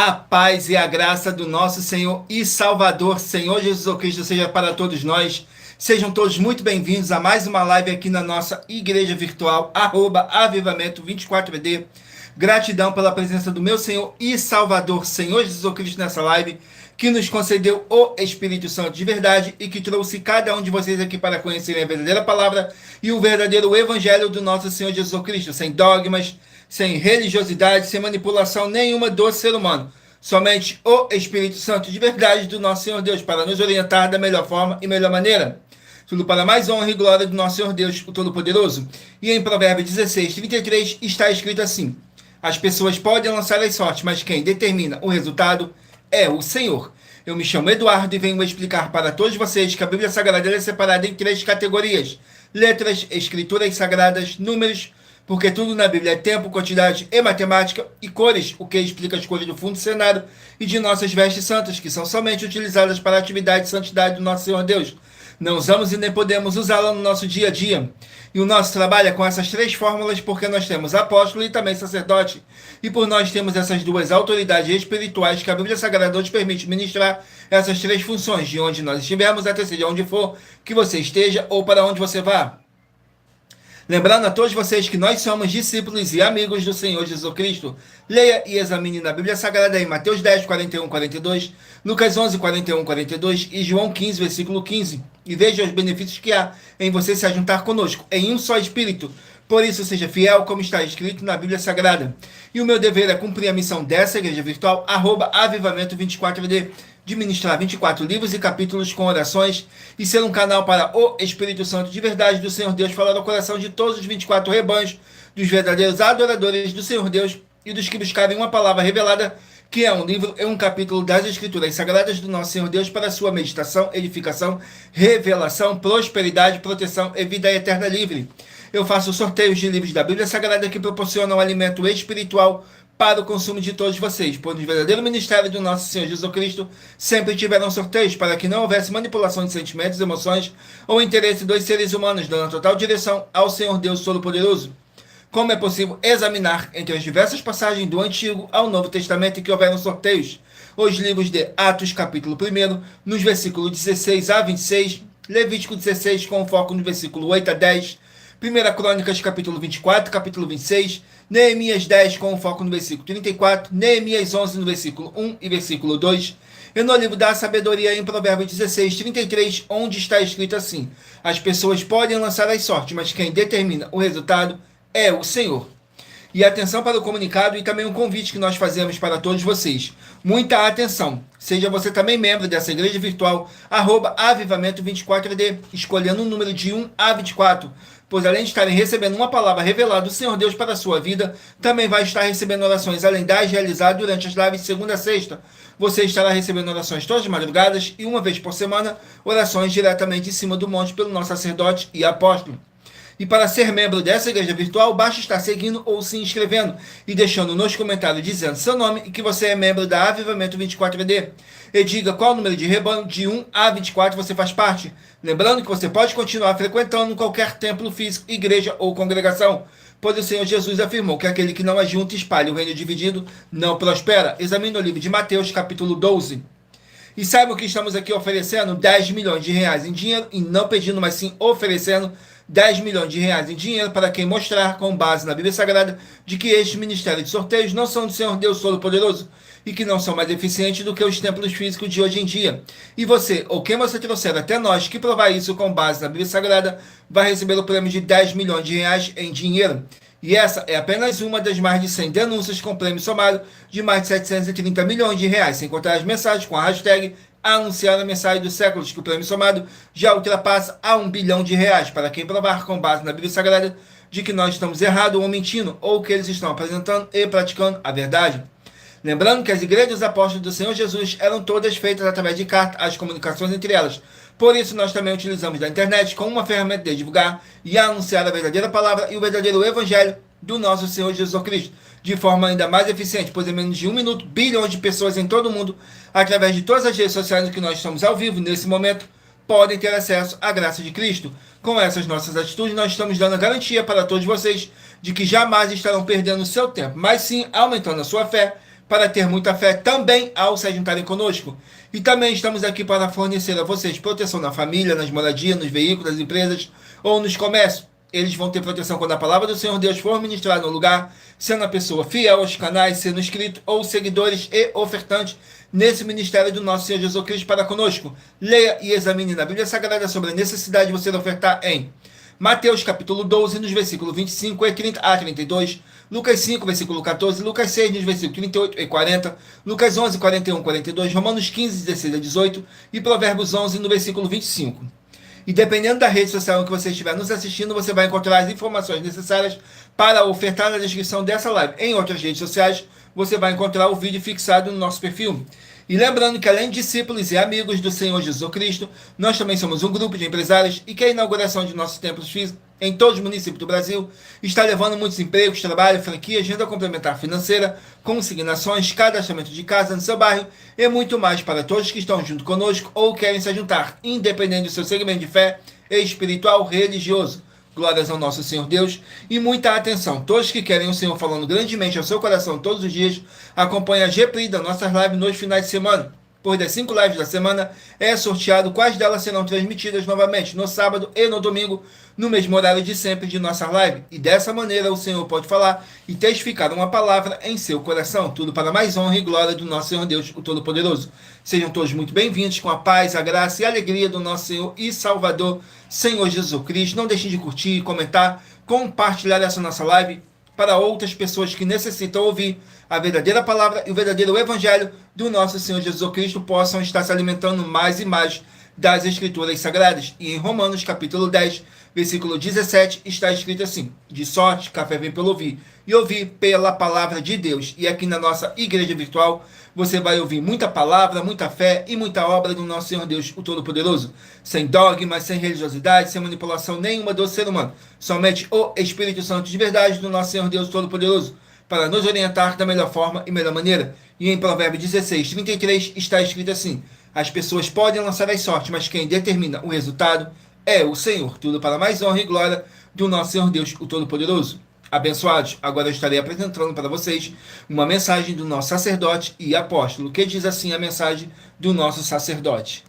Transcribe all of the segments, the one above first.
A paz e a graça do nosso Senhor e Salvador, Senhor Jesus Cristo, seja para todos nós. Sejam todos muito bem-vindos a mais uma live aqui na nossa igreja virtual, @avivamento24ED. Gratidão pela presença do meu Senhor e Salvador, Senhor Jesus Cristo, nessa live, que nos concedeu o Espírito Santo de verdade e que trouxe cada um de vocês aqui para conhecerem a verdadeira palavra e o verdadeiro evangelho do nosso Senhor Jesus Cristo, sem dogmas, sem religiosidade, sem manipulação nenhuma do ser humano. Somente o Espírito Santo de verdade do nosso Senhor Deus para nos orientar da melhor forma e melhor maneira. Tudo para mais honra e glória do nosso Senhor Deus, o Todo-Poderoso. E em Provérbios 16:33 está escrito assim: as pessoas podem lançar as sortes, mas quem determina o resultado é o Senhor. Eu me chamo Eduardo e venho explicar para todos vocês que a Bíblia Sagrada é separada em 3 categorias: letras, escrituras sagradas, números, porque tudo na Bíblia é tempo, quantidade e matemática, e cores, o que explica as cores do fundo do cenário, e de nossas vestes santas, que são somente utilizadas para a atividade e santidade do nosso Senhor Deus. Não usamos e nem podemos usá-la no nosso dia a dia. E o nosso trabalho é com essas 3 fórmulas, porque nós temos apóstolo e também sacerdote. E por nós temos essas 2 autoridades espirituais que a Bíblia Sagrada nos permite ministrar essas 3 funções, de onde nós estivermos, até seja onde for que você esteja ou para onde você vá. Lembrando a todos vocês que nós somos discípulos e amigos do Senhor Jesus Cristo. Leia e examine na Bíblia Sagrada em Mateus 10, 41, 42, Lucas 11, 41, 42 e João 15, versículo 15. E veja os benefícios que há em você se ajuntar conosco em um só Espírito. Por isso, seja fiel, como está escrito na Bíblia Sagrada. E o meu dever é cumprir a missão dessa igreja virtual, @avivamento24ED, de ministrar 24 livros e capítulos com orações e ser um canal para o Espírito Santo de verdade do Senhor Deus falar ao coração de todos os 24 rebanhos, dos verdadeiros adoradores do Senhor Deus e dos que buscarem uma palavra revelada, que é um livro e um capítulo das Escrituras Sagradas do nosso Senhor Deus para sua meditação, edificação, revelação, prosperidade, proteção e vida eterna livre. Eu faço sorteios de livros da Bíblia Sagrada que proporcionam alimento espiritual para o consumo de todos vocês, pois no verdadeiro ministério do nosso Senhor Jesus Cristo sempre tiveram sorteios para que não houvesse manipulação de sentimentos, emoções ou interesse dos seres humanos, dando total direção ao Senhor Deus Todo-Poderoso. Como é possível examinar entre as diversas passagens do Antigo ao Novo Testamento em que houveram sorteios? Os livros de Atos, capítulo 1, nos versículos 16 a 26, Levítico 16, com foco no versículo 8 a 10, 1 Crônicas, capítulo 24, capítulo 26, Neemias 10, com foco no versículo 34, Neemias 11, no versículo 1 e versículo 2, e no livro da sabedoria, em Provérbios 16, 33, onde está escrito assim: as pessoas podem lançar as sortes, mas quem determina o resultado é o Senhor. E atenção para o comunicado e também um convite que nós fazemos para todos vocês. Muita atenção. Seja você também membro dessa igreja virtual, @avivamento24ED, escolhendo um número de 1 a 24. Pois além de estarem recebendo uma palavra revelada do Senhor Deus para a sua vida, também vai estar recebendo orações além das realizadas durante as lives de segunda a sexta. Você estará recebendo orações todas as madrugadas e uma vez por semana, orações diretamente em cima do monte pelo nosso sacerdote e apóstolo. E para ser membro dessa igreja virtual, basta estar seguindo ou se inscrevendo e deixando nos comentários dizendo seu nome e que você é membro da Avivamento 24ED. E diga qual número de rebanho de 1 a 24 você faz parte. Lembrando que você pode continuar frequentando qualquer templo físico, igreja ou congregação, pois o Senhor Jesus afirmou que aquele que não ajunta e espalha o reino dividido não prospera. Examine o livro de Mateus, capítulo 12. E saibam que estamos aqui oferecendo 10 milhões de reais em dinheiro, e não pedindo, mas sim oferecendo 10 milhões de reais em dinheiro para quem mostrar, com base na Bíblia Sagrada, de que estes ministérios de sorteios não são do Senhor Deus Todo-Poderoso e que não são mais eficientes do que os templos físicos de hoje em dia. E você, ou quem você trouxer até nós que provar isso com base na Bíblia Sagrada, vai receber o prêmio de 10 milhões de reais em dinheiro. E essa é apenas uma das mais de 100 denúncias com prêmio somado de mais de 730 milhões de reais, sem contar as mensagens com a hashtag anunciar a mensagem dos séculos, que o prêmio somado já ultrapassa a 1 bilhão de reais, para quem provar com base na Bíblia Sagrada de que nós estamos errados ou mentindo, ou que eles estão apresentando e praticando a verdade. Lembrando que as igrejas apóstolas do Senhor Jesus eram todas feitas através de carta, as comunicações entre elas. Por isso, nós também utilizamos da internet como uma ferramenta de divulgar e anunciar a verdadeira palavra e o verdadeiro evangelho do nosso Senhor Jesus Cristo, de forma ainda mais eficiente, pois em menos de 1 minuto, bilhões de pessoas em todo o mundo, através de todas as redes sociais em que nós estamos ao vivo nesse momento, podem ter acesso à graça de Cristo. Com essas nossas atitudes, nós estamos dando a garantia para todos vocês de que jamais estarão perdendo o seu tempo, mas sim aumentando a sua fé, para ter muita fé também ao se juntarem conosco. E também estamos aqui para fornecer a vocês proteção na família, nas moradias, nos veículos, nas empresas ou nos comércios. Eles vão ter proteção quando a palavra do Senhor Deus for ministrada no lugar, sendo a pessoa fiel aos canais, sendo inscrito ou seguidores e ofertantes nesse ministério do nosso Senhor Jesus Cristo para conosco. Leia e examine na Bíblia Sagrada sobre a necessidade de você ofertar em Mateus capítulo 12, nos versículos 25 e 30 a 32, Lucas 5, versículo 14, Lucas 6, nos versículos 38 e 40, Lucas 11, 41 e 42, Romanos 15, 16 a 18 e Provérbios 11, no versículo 25. E dependendo da rede social em que você estiver nos assistindo, você vai encontrar as informações necessárias para ofertar na descrição dessa live. Em outras redes sociais, você vai encontrar o vídeo fixado no nosso perfil. E lembrando que além de discípulos e amigos do Senhor Jesus Cristo, nós também somos um grupo de empresários e que a inauguração de nossos templos físicos em todos os municípios do Brasil está levando muitos empregos, trabalho, franquia, agenda complementar financeira, consignações, cadastramento de casa no seu bairro e muito mais para todos que estão junto conosco ou querem se juntar, independente do seu segmento de fé, espiritual, religioso. Glórias ao nosso Senhor Deus e muita atenção. Todos que querem o Senhor falando grandemente ao seu coração todos os dias, acompanhem a GPI das nossas lives nos finais de semana. Pois das 5 lives da semana é sorteado quais delas serão transmitidas novamente no sábado e no domingo, no mesmo horário de sempre de nossa live. E dessa maneira o Senhor pode falar e testificar uma palavra em seu coração. Tudo para mais honra e glória do nosso Senhor Deus, o Todo-Poderoso. Sejam todos muito bem-vindos com a paz, a graça e a alegria do nosso Senhor e Salvador, Senhor Jesus Cristo. Não deixem de curtir, comentar, compartilhar essa nossa live para outras pessoas que necessitam ouvir a verdadeira palavra e o verdadeiro evangelho do nosso Senhor Jesus Cristo possam estar se alimentando mais e mais das Escrituras Sagradas. E em Romanos capítulo 10, versículo 17, está escrito assim: de sorte, café vem pelo ouvir, e ouvir pela palavra de Deus. E aqui na nossa igreja virtual, você vai ouvir muita palavra, muita fé e muita obra do nosso Senhor Deus, o Todo-Poderoso, sem dogmas, sem religiosidade, sem manipulação nenhuma do ser humano. Somente o Espírito Santo de verdade do nosso Senhor Deus Todo-Poderoso, para nos orientar da melhor forma e melhor maneira. E em Provérbios 16, 33, está escrito assim: as pessoas podem lançar as sortes, mas quem determina o resultado é o Senhor. Tudo para mais honra e glória do nosso Senhor Deus, o Todo-Poderoso. Abençoados, agora eu estarei apresentando para vocês uma mensagem do nosso sacerdote e apóstolo, que diz assim a mensagem do nosso sacerdote.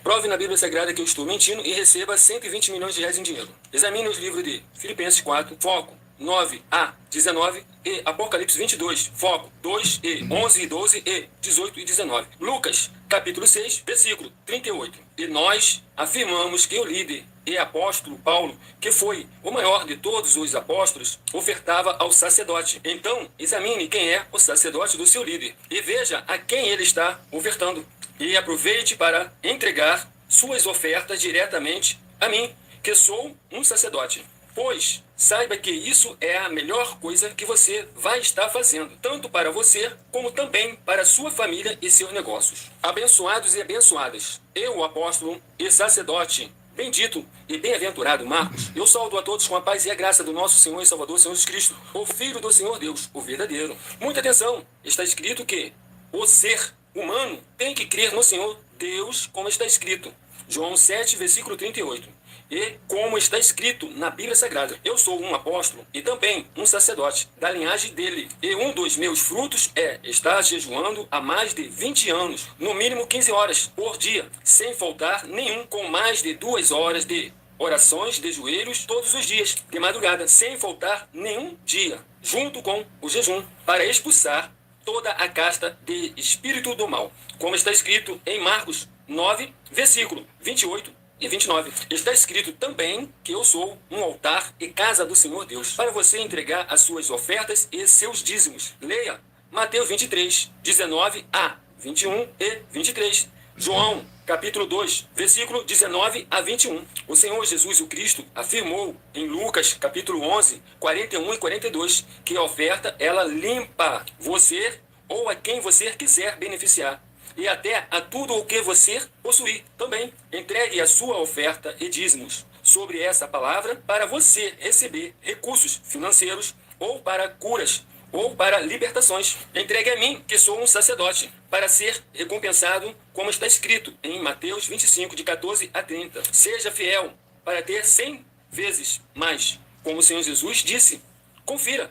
Prove na Bíblia Sagrada que eu estou mentindo e receba 120 milhões de reais em dinheiro. Examine os livros de Filipenses 4, foco 9 a 19 e Apocalipse 22, foco 2 e 11 e 12 e 18 e 19. Lucas, capítulo 6, versículo 38. E nós afirmamos que o líder e apóstolo Paulo, que foi o maior de todos os apóstolos, ofertava ao sacerdote. Então, examine quem é o sacerdote do seu líder e veja a quem ele está ofertando. E aproveite para entregar suas ofertas diretamente a mim, que sou um sacerdote. Pois saiba que isso é a melhor coisa que você vai estar fazendo, tanto para você, como também para sua família e seus negócios. Abençoados e abençoadas, eu, o apóstolo e sacerdote, bendito e bem-aventurado Marcos, eu saúdo a todos com a paz e a graça do nosso Senhor e Salvador, Senhor Jesus Cristo, o Filho do Senhor Deus, o verdadeiro. Muita atenção, está escrito que o ser humano tem que crer no Senhor Deus, como está escrito. João 7, versículo 38. E como está escrito na Bíblia Sagrada, eu sou um apóstolo e também um sacerdote da linhagem dele. E um dos meus frutos é estar jejuando há mais de 20 anos, no mínimo 15 horas por dia, sem faltar nenhum, com mais de 2 horas de orações de joelhos todos os dias, de madrugada, sem faltar nenhum dia, junto com o jejum, para expulsar toda a casta de espírito do mal, como está escrito em Marcos 9, versículo 28 e 29. Está escrito também que eu sou um altar e casa do Senhor Deus, para você entregar as suas ofertas e seus dízimos. Leia Mateus 23, 19 a 21 e 23. João, capítulo 2, versículo 19 a 21. O Senhor Jesus o Cristo afirmou em Lucas, capítulo 11, 41 e 42, que a oferta, ela limpa você ou a quem você quiser beneficiar, e até a tudo o que você possuir também. Entregue a sua oferta e dízimos sobre essa palavra para você receber recursos financeiros, ou para curas, ou para libertações. Entregue a mim, que sou um sacerdote, para ser recompensado, como está escrito em Mateus 25, de 14 a 30. Seja fiel para ter 100 vezes mais, como o Senhor Jesus disse. Confira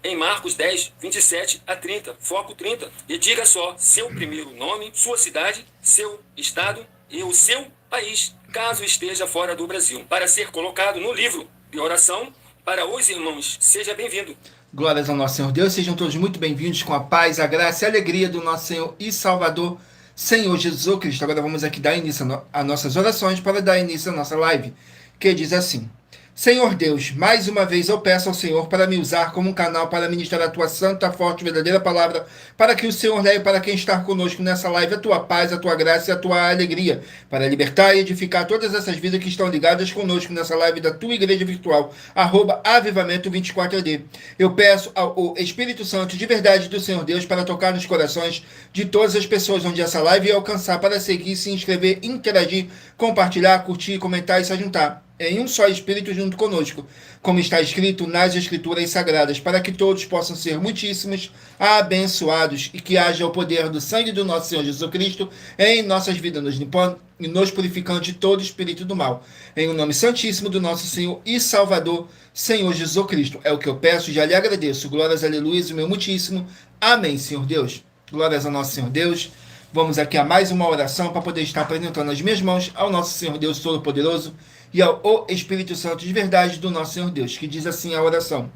em Marcos 10, 27 a 30, foco 30. E diga só seu primeiro nome, sua cidade, seu estado e o seu país, caso esteja fora do Brasil, para ser colocado no livro de oração para os irmãos. Seja bem-vindo. Glórias ao nosso Senhor Deus, sejam todos muito bem-vindos com a paz, a graça e a alegria do nosso Senhor e Salvador, Senhor Jesus Cristo. Agora vamos aqui dar início a nossas orações para dar início à nossa live, que diz assim: Senhor Deus, mais uma vez eu peço ao Senhor para me usar como um canal para ministrar a tua santa, forte, verdadeira palavra, para que o Senhor leve para quem está conosco nessa live a tua paz, a tua graça e a tua alegria, para libertar e edificar todas essas vidas que estão ligadas conosco nessa live da tua igreja virtual, @avivamento24AD. Eu peço ao Espírito Santo de verdade do Senhor Deus para tocar nos corações de todas as pessoas onde essa live alcançar, para seguir, se inscrever, interagir, compartilhar, curtir, comentar e se juntar em um só Espírito junto conosco, como está escrito nas Escrituras Sagradas, para que todos possam ser muitíssimos abençoados e que haja o poder do sangue do nosso Senhor Jesus Cristo em nossas vidas, nos limpando e nos purificando de todo espírito do mal. Em o nome santíssimo do nosso Senhor e Salvador, Senhor Jesus Cristo. É o que eu peço e já lhe agradeço. Glórias, aleluia, o meu muitíssimo. Amém, Senhor Deus. Glórias ao nosso Senhor Deus. Vamos aqui a mais uma oração para poder estar apresentando as minhas mãos ao nosso Senhor Deus Todo-Poderoso e ao Espírito Santo de verdade do nosso Senhor Deus, que diz assim a oração: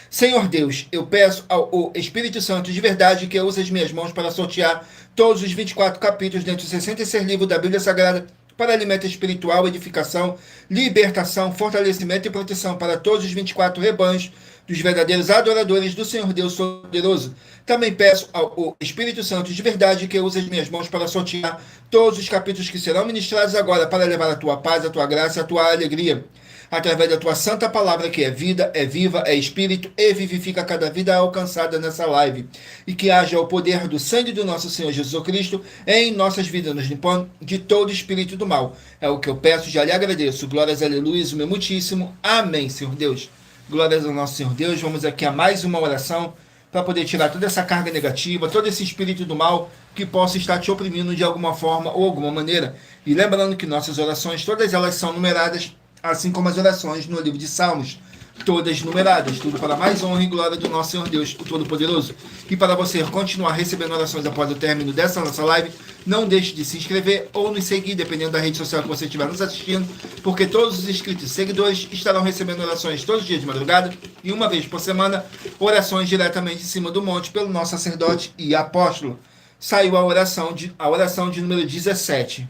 Senhor Deus, eu peço ao Espírito Santo de verdade que use as minhas mãos para sortear todos os 24 capítulos dentro dos 66 livros da Bíblia Sagrada para alimento espiritual, edificação, libertação, fortalecimento e proteção para todos os 24 rebanhos dos verdadeiros adoradores do Senhor Deus Poderoso. Também peço ao Espírito Santo de verdade que use as minhas mãos para sortear todos os capítulos que serão ministrados agora para levar a tua paz, a tua graça e a tua alegria, através da tua santa palavra, que é vida, é viva, é espírito e vivifica cada vida alcançada nessa live. E que haja o poder do sangue do nosso Senhor Jesus Cristo em nossas vidas, nos limpando de todo espírito do mal. É o que eu peço, já lhe agradeço. Glórias, aleluia, o meu muitíssimo. Amém, Senhor Deus. Glórias ao nosso Senhor Deus. Vamos aqui a mais uma oração para poder tirar toda essa carga negativa, todo esse espírito do mal que possa estar te oprimindo de alguma forma ou alguma maneira. E lembrando que nossas orações, todas elas são numeradas, assim como as orações no livro de Salmos, todas numeradas, tudo para mais honra e glória do nosso Senhor Deus, o Todo-Poderoso. E para você continuar recebendo orações após o término dessa nossa live, não deixe de se inscrever ou nos seguir, dependendo da rede social que você estiver nos assistindo, porque todos os inscritos e seguidores estarão recebendo orações todos os dias de madrugada e uma vez por semana, orações diretamente em cima do monte pelo nosso sacerdote e apóstolo. Saiu a oração de número 17.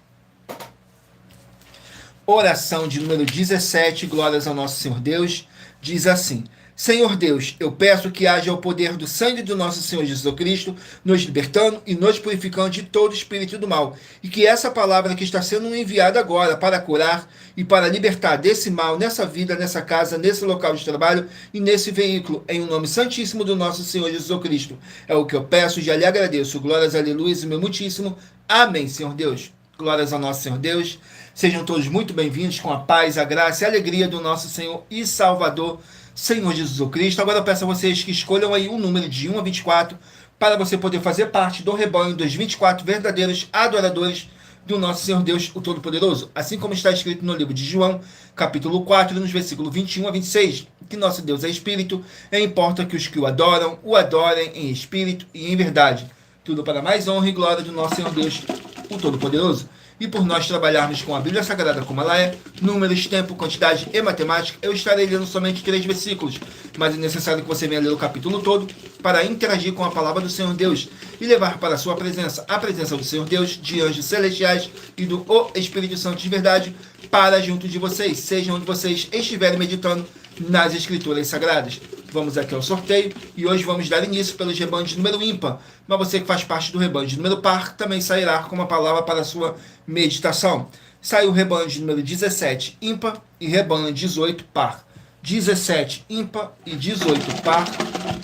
Oração de número 17, glórias ao nosso Senhor Deus, diz assim: Senhor Deus, eu peço que haja o poder do sangue do nosso Senhor Jesus Cristo, nos libertando e nos purificando de todo espírito do mal, e que essa palavra que está sendo enviada agora para curar e para libertar desse mal, nessa vida, nessa casa, nesse local de trabalho e nesse veículo, em um nome santíssimo do nosso Senhor Jesus Cristo. É o que eu peço e já lhe agradeço. Glórias, aleluia, meu muitíssimo. Amém, Senhor Deus. Glórias ao nosso Senhor Deus. Sejam todos muito bem-vindos com a paz, a graça e a alegria do nosso Senhor e Salvador, Senhor Jesus Cristo. Agora eu peço a vocês que escolham aí um número de 1 a 24 para você poder fazer parte do rebanho dos 24 verdadeiros adoradores do nosso Senhor Deus, o Todo-Poderoso. Assim como está escrito no livro de João, capítulo 4, nos versículos 21 a 26, que nosso Deus é Espírito e importa que os que o adorem em Espírito e em verdade. Tudo para mais honra e glória do nosso Senhor Deus, o Todo-Poderoso. E por nós trabalharmos com a Bíblia Sagrada como ela é, números, tempo, quantidade e matemática, eu estarei lendo somente 3 versículos, mas é necessário que você venha ler o capítulo todo para interagir com a palavra do Senhor Deus e levar para a sua presença, a presença do Senhor Deus, de anjos celestiais e do Espírito Santo de verdade, para junto de vocês, seja onde vocês estiverem meditando nas Escrituras Sagradas. Vamos aqui ao sorteio e hoje vamos dar início pelos rebanhos de número ímpar, mas você que faz parte do rebanho de número par também sairá com uma palavra para a sua meditação. Saiu o rebanho de número 17 ímpar e rebanho 18 par. 17 ímpar e 18 par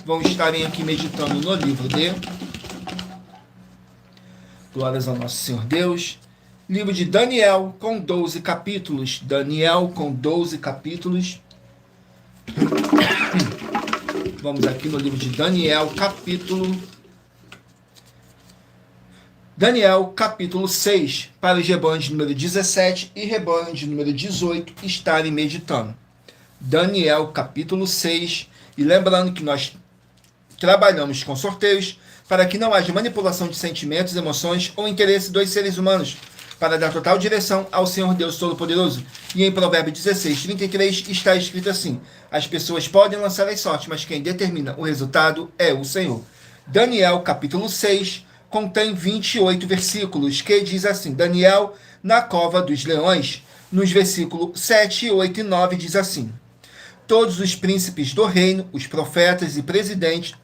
vão estarem aqui meditando no livro de Glórias ao nosso Senhor Deus, livro de Daniel com 12 capítulos. Daniel com 12 capítulos. Vamos aqui no livro de Daniel, capítulo 6, para os rebanhos de número 17 e rebanho de número 18 estarem meditando. Daniel, capítulo 6, e lembrando que nós trabalhamos com sorteios para que não haja manipulação de sentimentos, emoções ou interesse dos seres humanos, para dar total direção ao Senhor Deus Todo-Poderoso. E em Provérbios 16:33 está escrito assim: as pessoas podem lançar as sortes, mas quem determina o resultado é o Senhor. Daniel, capítulo 6, contém 28 versículos, que diz assim: Daniel na cova dos leões, nos versículos 7, 8 e 9 diz assim: todos os príncipes do reino, os profetas e presidentes,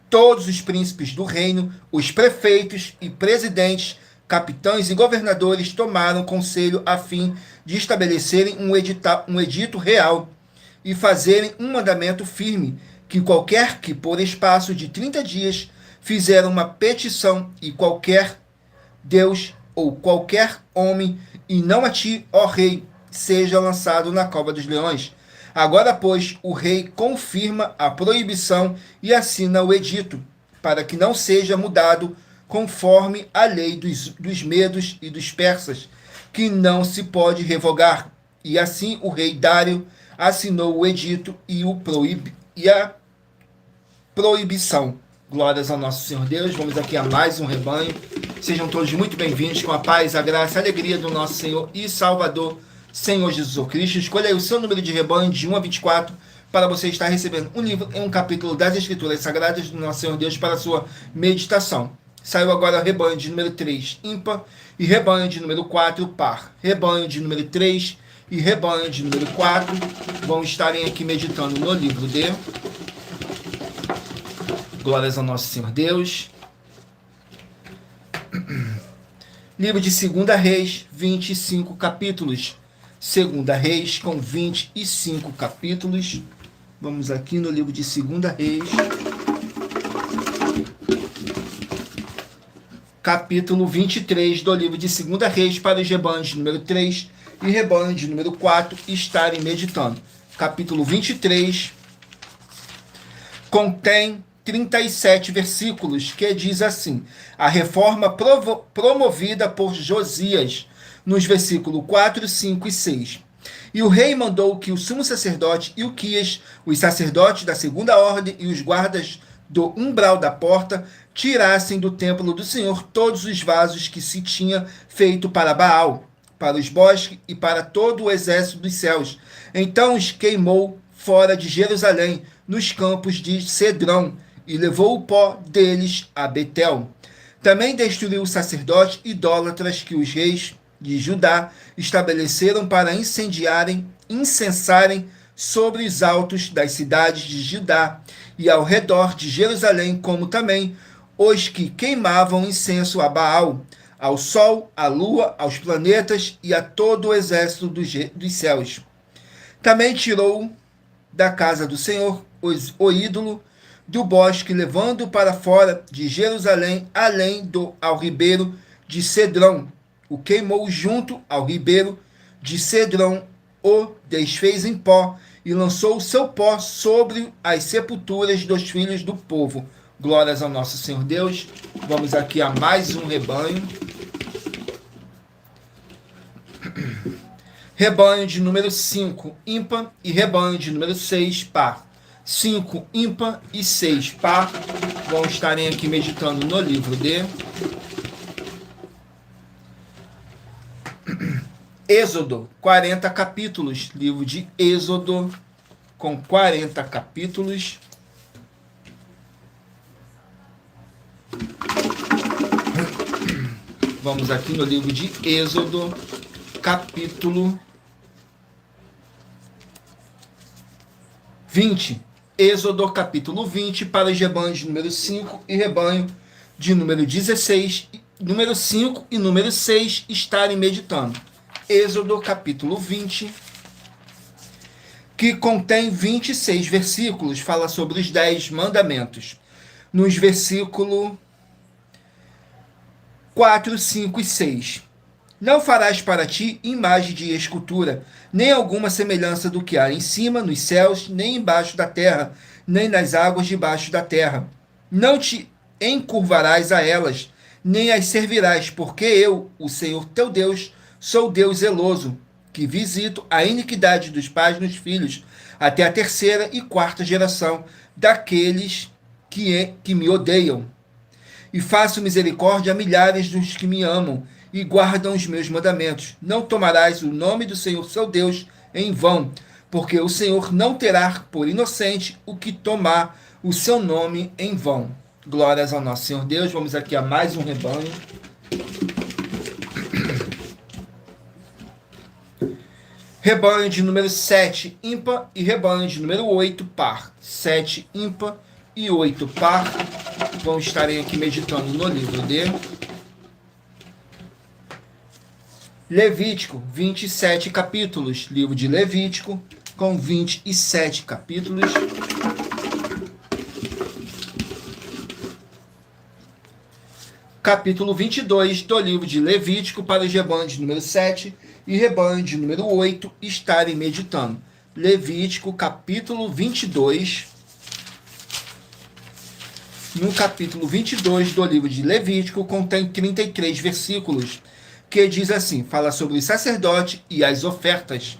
todos os príncipes do reino, os prefeitos e presidentes, capitães e governadores tomaram conselho a fim de estabelecerem um edito real e fazerem um mandamento firme, que qualquer que por espaço de 30 dias fizer uma petição, e qualquer Deus ou qualquer homem, e não a ti, ó rei, seja lançado na cova dos leões. Agora, pois, o rei confirma a proibição e assina o edito, para que não seja mudado conforme a lei dos medos e dos persas, que não se pode revogar. E assim o rei Dário assinou o edito e a proibição. Glórias ao nosso Senhor Deus. Vamos aqui a mais um rebanho. Sejam todos muito bem-vindos, com a paz, a graça, a alegria do nosso Senhor e Salvador, Senhor Jesus Cristo. Escolha aí o seu número de rebanho de 1 a 24 para você estar recebendo um livro em um capítulo das Escrituras Sagradas do nosso Senhor Deus para a sua meditação. Saiu agora o rebanho de número 3, ímpar, e rebanho de número 4, par. Rebanho de número 3 e rebanho de número 4 vão estarem aqui meditando no livro de... Glórias ao nosso Senhor Deus. Livro de 2 Reis, 25 capítulos. 2 Reis com 25 capítulos. Vamos aqui no livro de 2 Reis. Capítulo 23 do livro de 2 Reis, para os rebanhos de número 3 e rebanho de número 4 estarem meditando. Capítulo 23 contém 37 versículos, que diz assim: a reforma promovida por Josias, nos versículos 4, 5 e 6. E o rei mandou que o sumo sacerdote Ilquias, os sacerdotes da segunda ordem e os guardas do umbral da porta, tirassem do templo do Senhor todos os vasos que se tinha feito para Baal, para os bosques e para todo o exército dos céus. Então os queimou fora de Jerusalém, nos campos de Cedrão, e levou o pó deles a Betel. Também destruiu os sacerdotes idólatras que os reis de Judá estabeleceram para incensarem sobre os altos das cidades de Judá e ao redor de Jerusalém, como também os que queimavam incenso a Baal, ao sol, à lua, aos planetas e a todo o exército dos céus. Também tirou da casa do Senhor o ídolo do bosque, levando para fora de Jerusalém, além ao ribeiro de Cedrão. O queimou junto ao ribeiro de Cedrão, o desfez em pó e lançou o seu pó sobre as sepulturas dos filhos do povo. Glórias ao nosso Senhor Deus. Vamos aqui a mais um rebanho. Rebanho de número 5, ímpar, e rebanho de número 6, par. 5 ímpar e 6 par vão estarem aqui meditando no livro de Êxodo, 40 capítulos. Livro de Êxodo com 40 capítulos. Vamos aqui no livro de Êxodo, capítulo 20. Êxodo capítulo 20, para os rebanhos de número 5 e rebanho de número 16, número 5 e número 6 estarem meditando. Êxodo capítulo 20, que contém 26 versículos, fala sobre os 10 mandamentos. Nos versículos 4, 5 e 6. Não farás para ti imagem de escultura, nem alguma semelhança do que há em cima, nos céus, nem embaixo da terra, nem nas águas debaixo da terra. Não te encurvarás a elas, nem as servirás, porque eu, o Senhor teu Deus, sou Deus zeloso, que visito a iniquidade dos pais nos filhos, até a terceira e quarta geração daqueles que me odeiam, e faço misericórdia a milhares dos que me amam e guardam os meus mandamentos. Não tomarás o nome do Senhor seu Deus em vão, porque o Senhor não terá por inocente o que tomar o seu nome em vão. Glórias ao nosso Senhor Deus. Vamos aqui a mais um rebanho. Rebanho de número 7, ímpar, e rebanho de número 8, par. 7, ímpar e 8, par. Vamos estarem aqui meditando no livro de Levítico, 27 capítulos. Livro de Levítico, com 27 capítulos. Capítulo 22 do livro de Levítico, para os rebanhos de número 7 e rebanho de número 8 estarem meditando. Levítico, capítulo 22. No capítulo 22 do livro de Levítico, contém 33 versículos, que diz assim, fala sobre o sacerdote e as ofertas.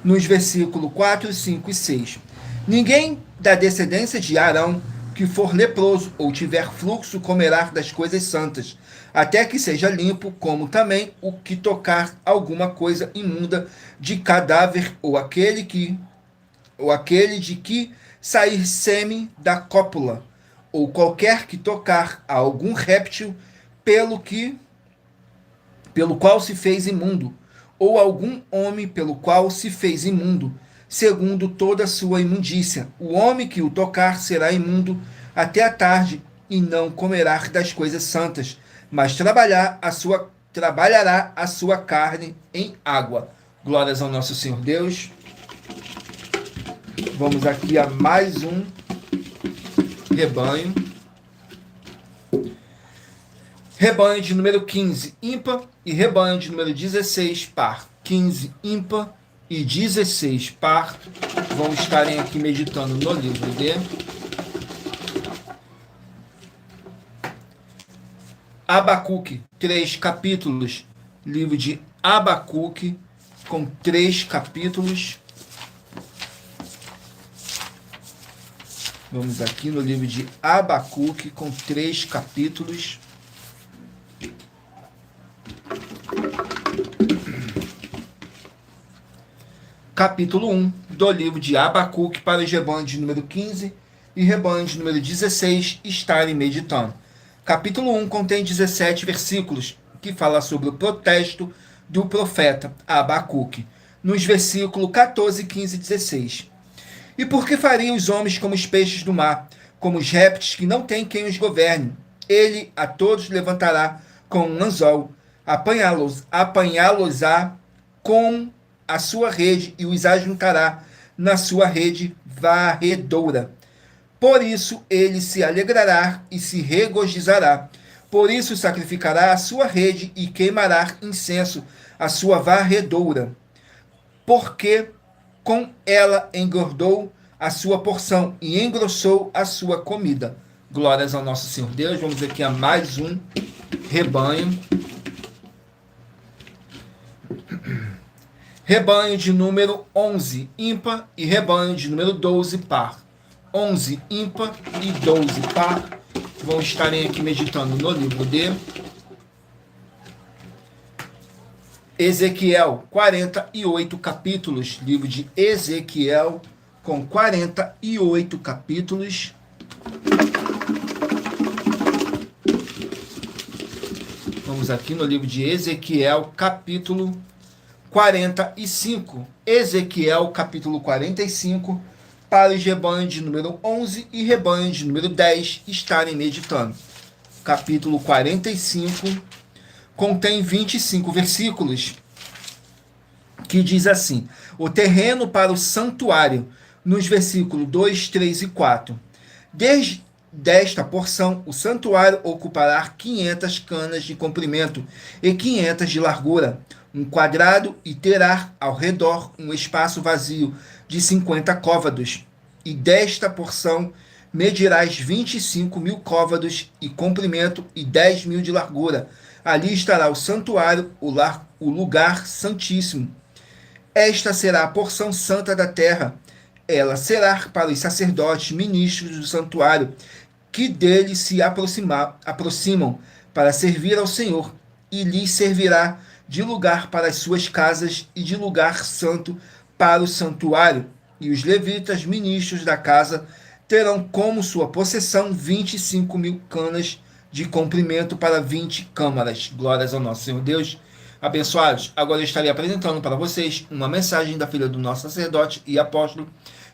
Nos versículos 4, 5 e 6. Ninguém da descendência de Arão que for leproso ou tiver fluxo comerá das coisas santas, até que seja limpo, como também o que tocar alguma coisa imunda de cadáver, ou aquele de que sair sêmen da cópula, ou qualquer que tocar a algum réptil pelo qual se fez imundo, ou algum homem pelo qual se fez imundo, segundo toda a sua imundícia. O homem que o tocar será imundo até a tarde, e não comerá das coisas santas, mas trabalhará a sua carne em água. Glórias ao nosso Senhor Deus. Vamos aqui a mais um rebanho. Rebanho de número 15, ímpar, e rebanho de número 16, par. 15, ímpar, e 16, par. Vão estarem aqui meditando no livro de Abacuque, 3 capítulos. Livro de Abacuque, com 3 capítulos. Vamos aqui no livro de Abacuque, com 3 capítulos. Capítulo 1 do livro de Abacuque, para os rebanhos de número 15 e rebanho de número 16 estarem meditando. Capítulo 1 contém 17 versículos, que fala sobre o protesto do profeta Abacuque, nos versículos 14, 15 e 16. E por que faria os homens como os peixes do mar, como os répteis que não têm quem os governe? Ele a todos levantará com um anzol, apanhá-los-á com a sua rede, e os ajuntará na sua rede varredora. Por isso ele se alegrará e se regozijará. Por isso sacrificará a sua rede e queimará incenso a sua varredura. Porque com ela engordou a sua porção e engrossou a sua comida. Glórias ao nosso Senhor Deus. Vamos aqui a mais um rebanho. Rebanho de número 11, ímpar, e rebanho de número 12, par. 11, ímpar, e 12, par. Vão estarem aqui meditando no livro de Ezequiel, 48 capítulos. Livro de Ezequiel, com 48 capítulos. Vamos aqui no livro de Ezequiel, capítulo 45. Ezequiel, capítulo 45, para os rebanhos de número 11 e rebanho de número 10 estarem meditando. Capítulo 45 contém 25 versículos, que diz assim: o terreno para o santuário, nos versículos 2, 3 e 4. Desde esta porção, o santuário ocupará 500 canas de comprimento e 500 de largura, um quadrado, e terá ao redor um espaço vazio de 50 côvados. E desta porção medirás 25.000 côvados e comprimento e 10.000 de largura. Ali estará o santuário, o lugar santíssimo. Esta será a porção santa da terra. Ela será para os sacerdotes, ministros do santuário, que dele se aproximam para servir ao Senhor, e lhes servirá de lugar para as suas casas e de lugar santo para o santuário. E os levitas, ministros da casa, terão como sua possessão 25.000 canas de comprimento para 20 câmaras. Glórias ao nosso Senhor Deus. Abençoados, agora eu estarei apresentando para vocês uma mensagem da filha do nosso sacerdote e apóstolo,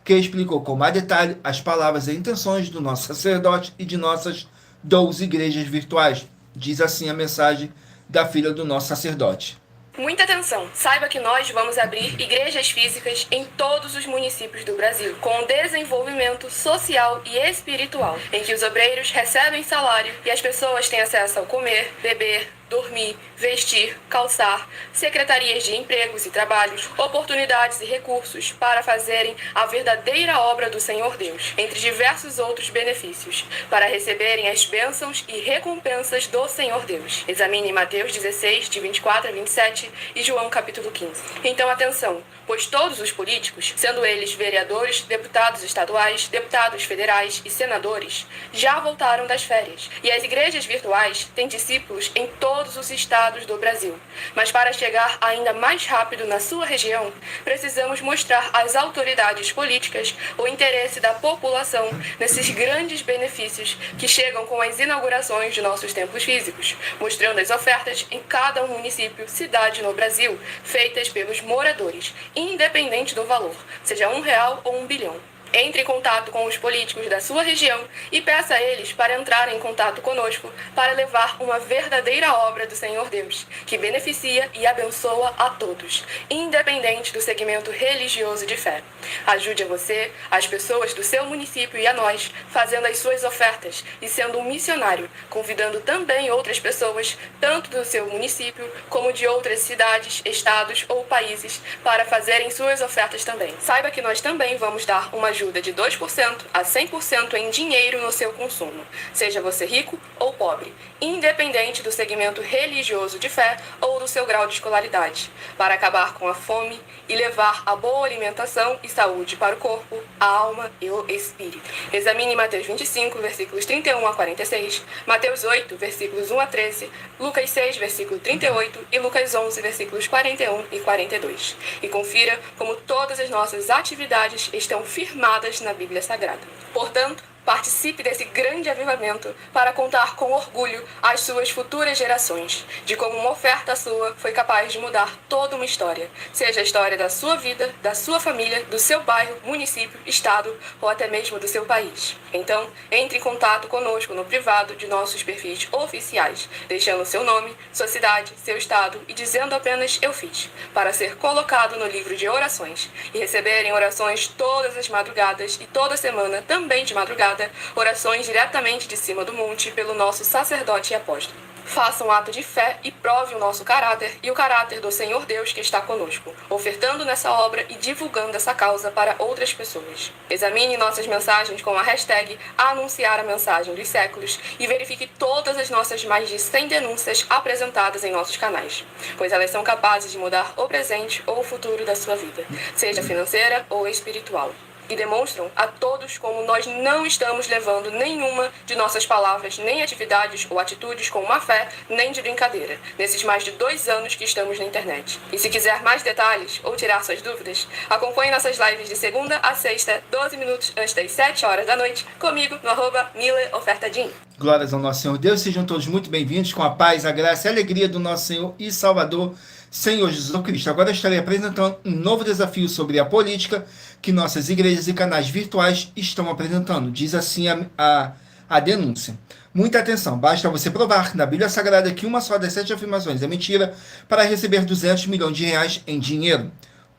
que explicou com mais detalhe as palavras e intenções do nosso sacerdote e de nossas 12 igrejas virtuais. Diz assim a mensagem da filha do nosso sacerdote. Muita atenção! Saiba que nós vamos abrir igrejas físicas em todos os municípios do Brasil, com desenvolvimento social e espiritual, em que os obreiros recebem salário e as pessoas têm acesso ao comer, beber, dormir, vestir, calçar, secretarias de empregos e trabalhos, oportunidades e recursos para fazerem a verdadeira obra do Senhor Deus, entre diversos outros benefícios, para receberem as bênçãos e recompensas do Senhor Deus. Examine Mateus 16, de 24 a 27 e João capítulo 15. Então atenção, pois todos os políticos, sendo eles vereadores, deputados estaduais, deputados federais e senadores, já voltaram das férias, e as igrejas virtuais têm discípulos em todos os estados do Brasil. Mas para chegar ainda mais rápido na sua região, precisamos mostrar às autoridades políticas o interesse da população nesses grandes benefícios que chegam com as inaugurações de nossos templos físicos, mostrando as ofertas em cada município, cidade no Brasil, feitas pelos moradores, independente do valor, seja R$1 ou 1 bilhão. Entre em contato com os políticos da sua região e peça a eles para entrarem em contato conosco para levar uma verdadeira obra do Senhor Deus, que beneficia e abençoa a todos, independente do segmento religioso de fé. Ajude a você, as pessoas do seu município e a nós, fazendo as suas ofertas e sendo um missionário, convidando também outras pessoas, tanto do seu município como de outras cidades, estados ou países, para fazerem suas ofertas também. Saiba que nós também vamos dar uma ajuda de 2% a 100% em dinheiro no seu consumo, seja você rico ou pobre, independente do segmento religioso de fé ou do seu grau de escolaridade, para acabar com a fome e levar a boa alimentação e saúde para o corpo, a alma e o espírito. Examine Mateus 25, versículos 31 a 46, Mateus 8, versículos 1 a 13, Lucas 6, versículo 38 e Lucas 11, versículos 41 e 42. E confira como todas as nossas atividades estão firmadas na Bíblia Sagrada. Portanto, participe desse grande avivamento para contar com orgulho às suas futuras gerações, de como uma oferta sua foi capaz de mudar toda uma história, seja a história da sua vida, da sua família, do seu bairro, município, estado ou até mesmo do seu país. Então, entre em contato conosco no privado de nossos perfis oficiais, deixando seu nome, sua cidade, seu estado e dizendo apenas "eu fiz", para ser colocado no livro de orações e receberem orações todas as madrugadas e toda semana também de madrugada, orações diretamente de cima do monte pelo nosso sacerdote e apóstolo. Faça um ato de fé e prove o nosso caráter e o caráter do Senhor Deus que está conosco, ofertando nessa obra e divulgando essa causa para outras pessoas. Examine nossas mensagens com a hashtag Anunciar a Mensagem dos Séculos e verifique todas as nossas mais de 100 denúncias apresentadas em nossos canais, pois elas são capazes de mudar o presente ou o futuro da sua vida, seja financeira ou espiritual. E demonstram a todos como nós não estamos levando nenhuma de nossas palavras, nem atividades ou atitudes com má fé, nem de brincadeira, nesses mais de 2 anos que estamos na internet. E se quiser mais detalhes ou tirar suas dúvidas, acompanhe nossas lives de segunda a sexta, 12 minutos antes das 7 horas da noite, comigo no @MileOfertaDin. Glórias ao nosso Senhor Deus, sejam todos muito bem-vindos com a paz, a graça e a alegria do nosso Senhor e Salvador, Senhor Jesus Cristo. Agora eu estarei apresentando um novo desafio sobre a política que nossas igrejas e canais virtuais estão apresentando. Diz assim a denúncia. Muita atenção, basta você provar na Bíblia Sagrada que uma só das 7 afirmações é mentira para receber 200 milhões de reais em dinheiro.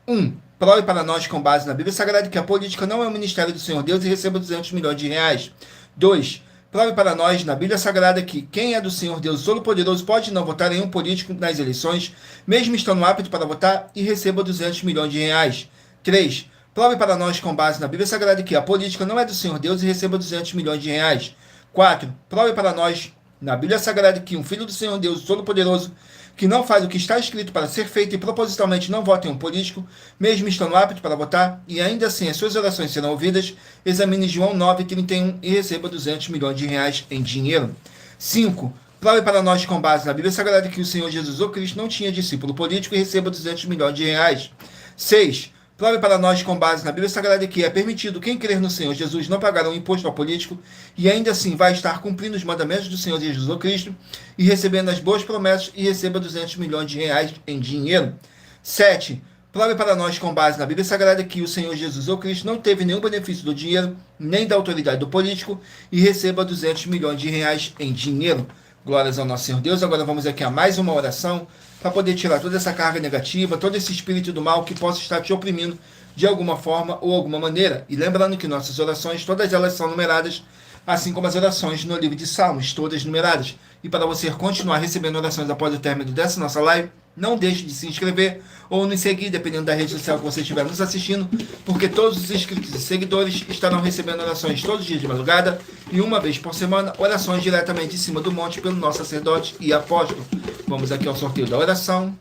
1. Prove para nós com base na Bíblia Sagrada que a política não é o ministério do Senhor Deus e receba 200 milhões de reais. 2. Prove para nós, na Bíblia Sagrada, que quem é do Senhor Deus Todo-Poderoso pode não votar em um político nas eleições, mesmo estando apto para votar, e receba 200 milhões de reais. 3. Prove para nós, com base na Bíblia Sagrada, que a política não é do Senhor Deus e receba 200 milhões de reais. 4. Prove para nós, na Bíblia Sagrada, que um filho do Senhor Deus Todo-Poderoso que não faz o que está escrito para ser feito e propositalmente não vota em um político, mesmo estando apto para votar, e ainda assim as suas orações serão ouvidas, examine João 9,31 e receba 200 milhões de reais em dinheiro. 5. Prove para nós com base na Bíblia Sagrada que o Senhor Jesus ou Cristo não tinha discípulo político e receba 200 milhões de reais. 6. Prove para nós com base na Bíblia Sagrada que é permitido quem crer no Senhor Jesus não pagar um imposto ao político e ainda assim vai estar cumprindo os mandamentos do Senhor Jesus ou Cristo e recebendo as boas promessas e receba 200 milhões de reais em dinheiro. 7. Prove para nós com base na Bíblia Sagrada que o Senhor Jesus ou Cristo não teve nenhum benefício do dinheiro nem da autoridade do político e receba 200 milhões de reais em dinheiro. Glórias ao nosso Senhor Deus. Agora vamos aqui a mais uma oração para poder tirar toda essa carga negativa, todo esse espírito do mal que possa estar te oprimindo de alguma forma ou alguma maneira. E lembrando que nossas orações, todas elas são numeradas, assim como as orações no livro de Salmos, todas numeradas. E para você continuar recebendo orações após o término dessa nossa live, não deixe de se inscrever ou nos seguir, dependendo da rede social que você estiver nos assistindo, porque todos os inscritos e seguidores estarão recebendo orações todos os dias de madrugada e uma vez por semana, orações diretamente em cima do monte pelo nosso sacerdote e apóstolo. Vamos aqui ao sorteio da oração.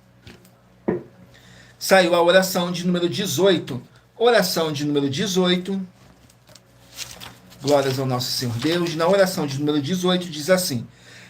Saiu a oração de número 18. Oração de número 18. Glórias ao nosso Senhor Deus. Na oração de número 18 diz assim: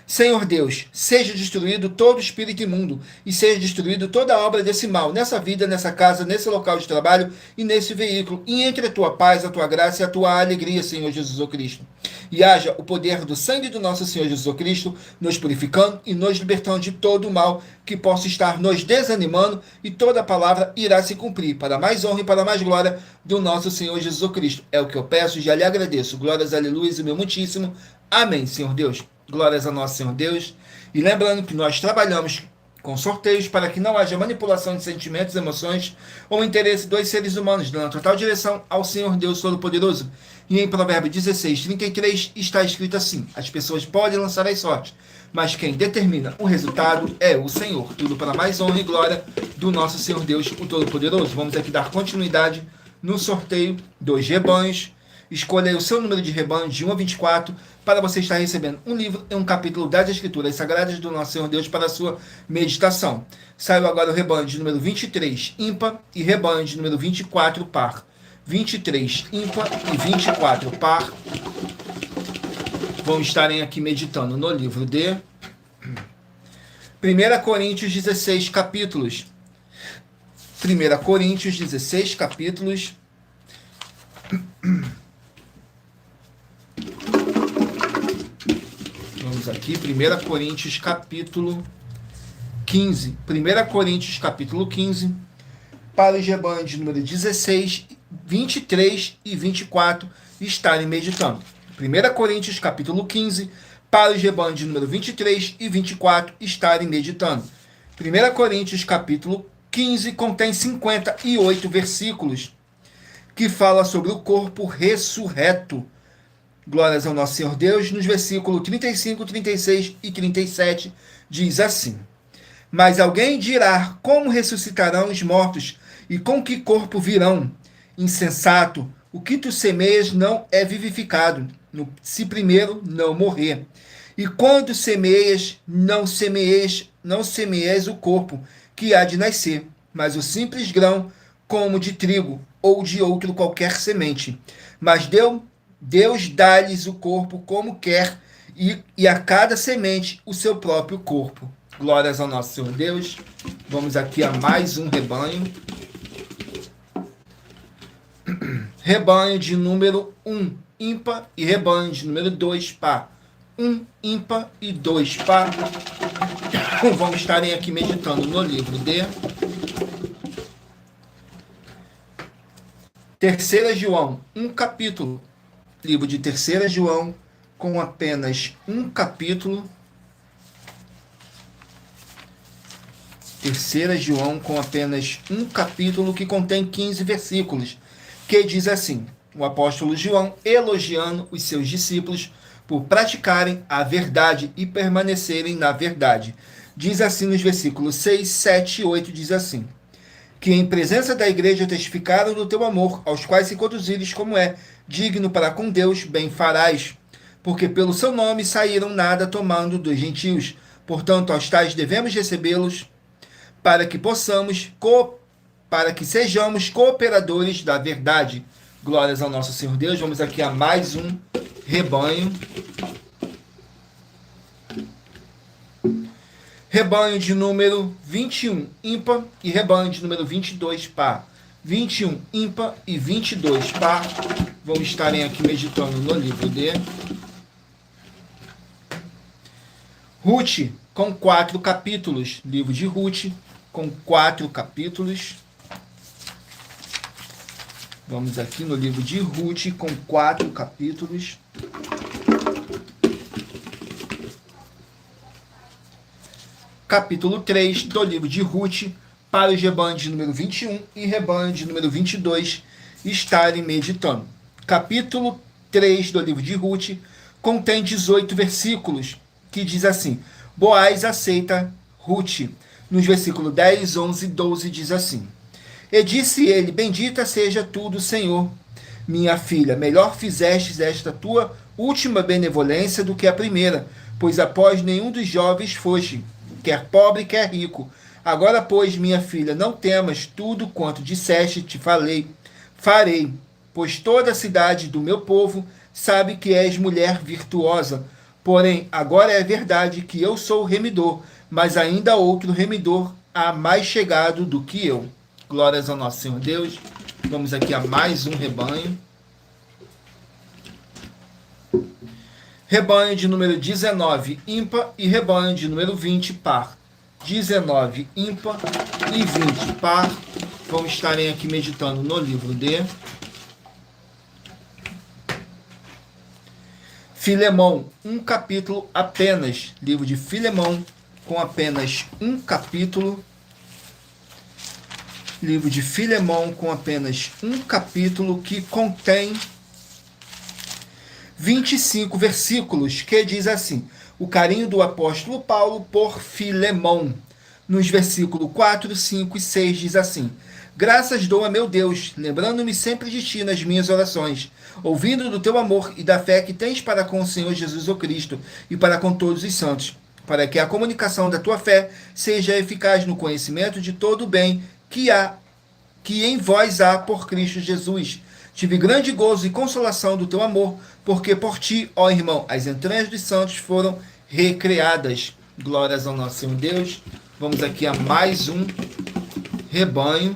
Senhor Deus, seja destruído todo espírito imundo e seja destruído toda a obra desse mal, nessa vida, nessa casa, nesse local de trabalho e nesse veículo, e entre a tua paz, a tua graça e a tua alegria, Senhor Jesus o Cristo. E haja o poder do sangue do nosso Senhor Jesus o Cristo, nos purificando e nos libertando de todo o mal que possa estar nos desanimando, e toda a palavra irá se cumprir, para mais honra e para mais glória do nosso Senhor Jesus o Cristo. É o que eu peço e já lhe agradeço. Glórias, aleluia, e meu muitíssimo. Amém, Senhor Deus. Glórias a nosso Senhor Deus. E lembrando que nós trabalhamos com sorteios para que não haja manipulação de sentimentos, emoções ou interesse dos seres humanos, dando total direção ao Senhor Deus Todo-Poderoso. E em Provérbios 16:33 está escrito assim: as pessoas podem lançar as sortes, mas quem determina o resultado é o Senhor. Tudo para mais honra e glória do nosso Senhor Deus, o Todo-Poderoso. Vamos aqui dar continuidade no sorteio dos rebanhos. Escolha o seu número de rebanho de 1 a 24 para você estar recebendo um livro e um capítulo das Escrituras Sagradas do nosso Senhor Deus para a sua meditação. Saiu agora o rebanho de número 23, ímpar, e rebanho de número 24, par. 23, ímpar e 24, par. Vão estarem aqui meditando no livro de 1 Coríntios 16 capítulos. 1 Coríntios 16 capítulos. Vamos aqui, 1 Coríntios capítulo 15. 1 Coríntios capítulo 15, para os rebanhos de número 16, 23 e 24 estarem meditando. 1 Coríntios capítulo 15, para os rebanhos de número 23 e 24 estarem meditando. 1 Coríntios capítulo 15 contém 58 versículos que fala sobre o corpo ressurreto. Glórias ao nosso Senhor Deus. Nos versículos 35, 36 e 37 diz assim: mas alguém dirá: como ressuscitarão os mortos e com que corpo virão? Insensato, o que tu semeias não é vivificado, se primeiro não morrer. E quando semeias, não semeias o corpo que há de nascer, mas o simples grão, como de trigo ou de outro qualquer semente. Mas Deus dá-lhes o corpo como quer, e a cada semente o seu próprio corpo. Glórias ao nosso Senhor Deus. Vamos aqui a mais um rebanho. Rebanho de número 1, ímpar, e rebanho de número 2, par. 1, ímpar e 2, par. Vamos estarem aqui meditando no livro de 3 João, um capítulo. Livro de 3 João, com apenas um capítulo. 3 João, com apenas um capítulo, que contém 15 versículos, que diz assim: o apóstolo João elogiando os seus discípulos por praticarem a verdade e permanecerem na verdade. Diz assim nos versículos 6, 7 e 8, diz assim: que em presença da igreja testificaram do teu amor, aos quais se conduzires como é digno para com Deus, bem farás, porque pelo seu nome saíram nada tomando dos gentios, Portanto, aos tais devemos recebê-los para que para que sejamos cooperadores da verdade. Glórias ao nosso Senhor Deus. Vamos aqui a mais um rebanho. Rebanho de número 21, ímpar, e rebanho de número 22, par. 21, ímpar, e 22, par. Vamos estarem aqui meditando no livro de Ruth, com 4 capítulos. Livro de Ruth, com 4 capítulos. Vamos aqui no livro de Ruth, com 4 capítulos. Capítulo 3 do livro de Ruth, para os rebanhos de número 21 e rebanho de número 22 estarem meditando. Capítulo 3 do livro de Ruth contém 18 versículos, que diz assim: Boaz aceita Ruth. Nos versículos 10, 11 e 12 diz assim: E disse ele: Bendita seja tu do Senhor, minha filha, melhor fizestes esta tua última benevolência do que a primeira, pois após nenhum dos jovens foste, quer pobre, quer rico. Agora, pois, minha filha, não temas, tudo quanto disseste te farei, pois toda a cidade do meu povo sabe que és mulher virtuosa. Porém, agora é verdade que eu sou o remidor, mas ainda outro remidor há mais chegado do que eu. Glórias ao nosso Senhor Deus. Vamos aqui a mais um rebanho. Rebanho de número 19, ímpar, e rebanho de número 20, par. 19, ímpar, e 20, par. Vamos estarem aqui meditando no livro de Filemão, um capítulo apenas. Livro de Filemão, com apenas um capítulo. Livro de Filemão, com apenas um capítulo, que contém 25 versículos, que diz assim: o carinho do apóstolo Paulo por Filemão. Nos versículos 4, 5 e 6 diz assim: Graças dou a meu Deus, lembrando-me sempre de ti nas minhas orações, ouvindo do teu amor e da fé que tens para com o Senhor Jesus o Cristo e para com todos os santos, para que a comunicação da tua fé seja eficaz no conhecimento de todo o bem que em vós há por Cristo Jesus. Tive grande gozo e consolação do teu amor, porque por ti, ó irmão, as entranhas dos santos foram recriadas. Glórias ao nosso Senhor Deus. Vamos aqui a mais um rebanho.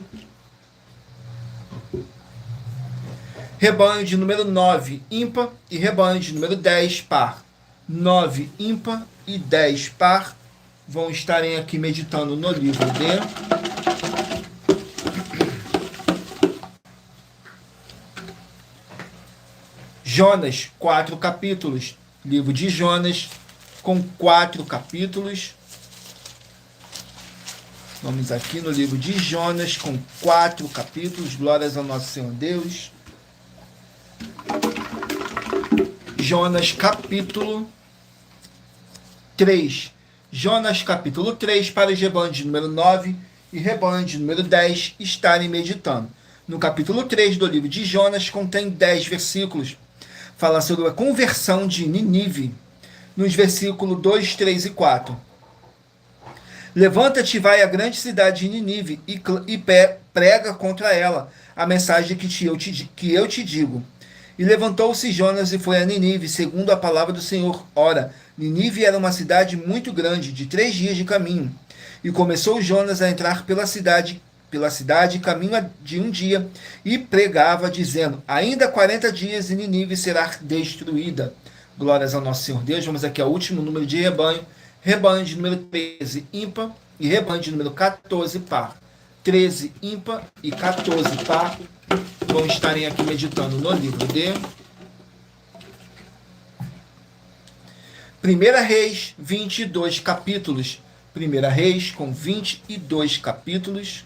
Rebanho de número 9, ímpar, e rebanho de número 10, par. 9, ímpar, e 10, par. Vão estarem aqui meditando no livro de Jonas, 4 capítulos. Livro de Jonas, com 4 capítulos. Vamos aqui no livro de Jonas, com 4 capítulos. Glórias ao nosso Senhor Deus. Jonas, capítulo 3. Jonas, capítulo 3, para os rebanhos de número 9 e rebanho de número 10 estarem meditando. No capítulo 3 do livro de Jonas, contém 10 versículos. Fala sobre a conversão de Nínive, nos versículos 2, 3 e 4. Levanta-te e vai à grande cidade de Nínive e prega contra ela a mensagem que eu te digo. E levantou-se Jonas e foi a Nínive, segundo a palavra do Senhor. Ora, Nínive era uma cidade muito grande, de 3 dias de caminho. E começou Jonas a entrar pela cidade, caminho de um dia, e pregava, dizendo: ainda 40 dias e Nínive será destruída. Glórias ao nosso Senhor Deus. Vamos aqui ao último número de rebanho. Rebanho de número 13, ímpar, e rebanho de número 14, par. 13, ímpar, e 14, par. Vão estarem aqui meditando no livro de 1 Reis, 22 capítulos. 1 Reis, com 22 capítulos.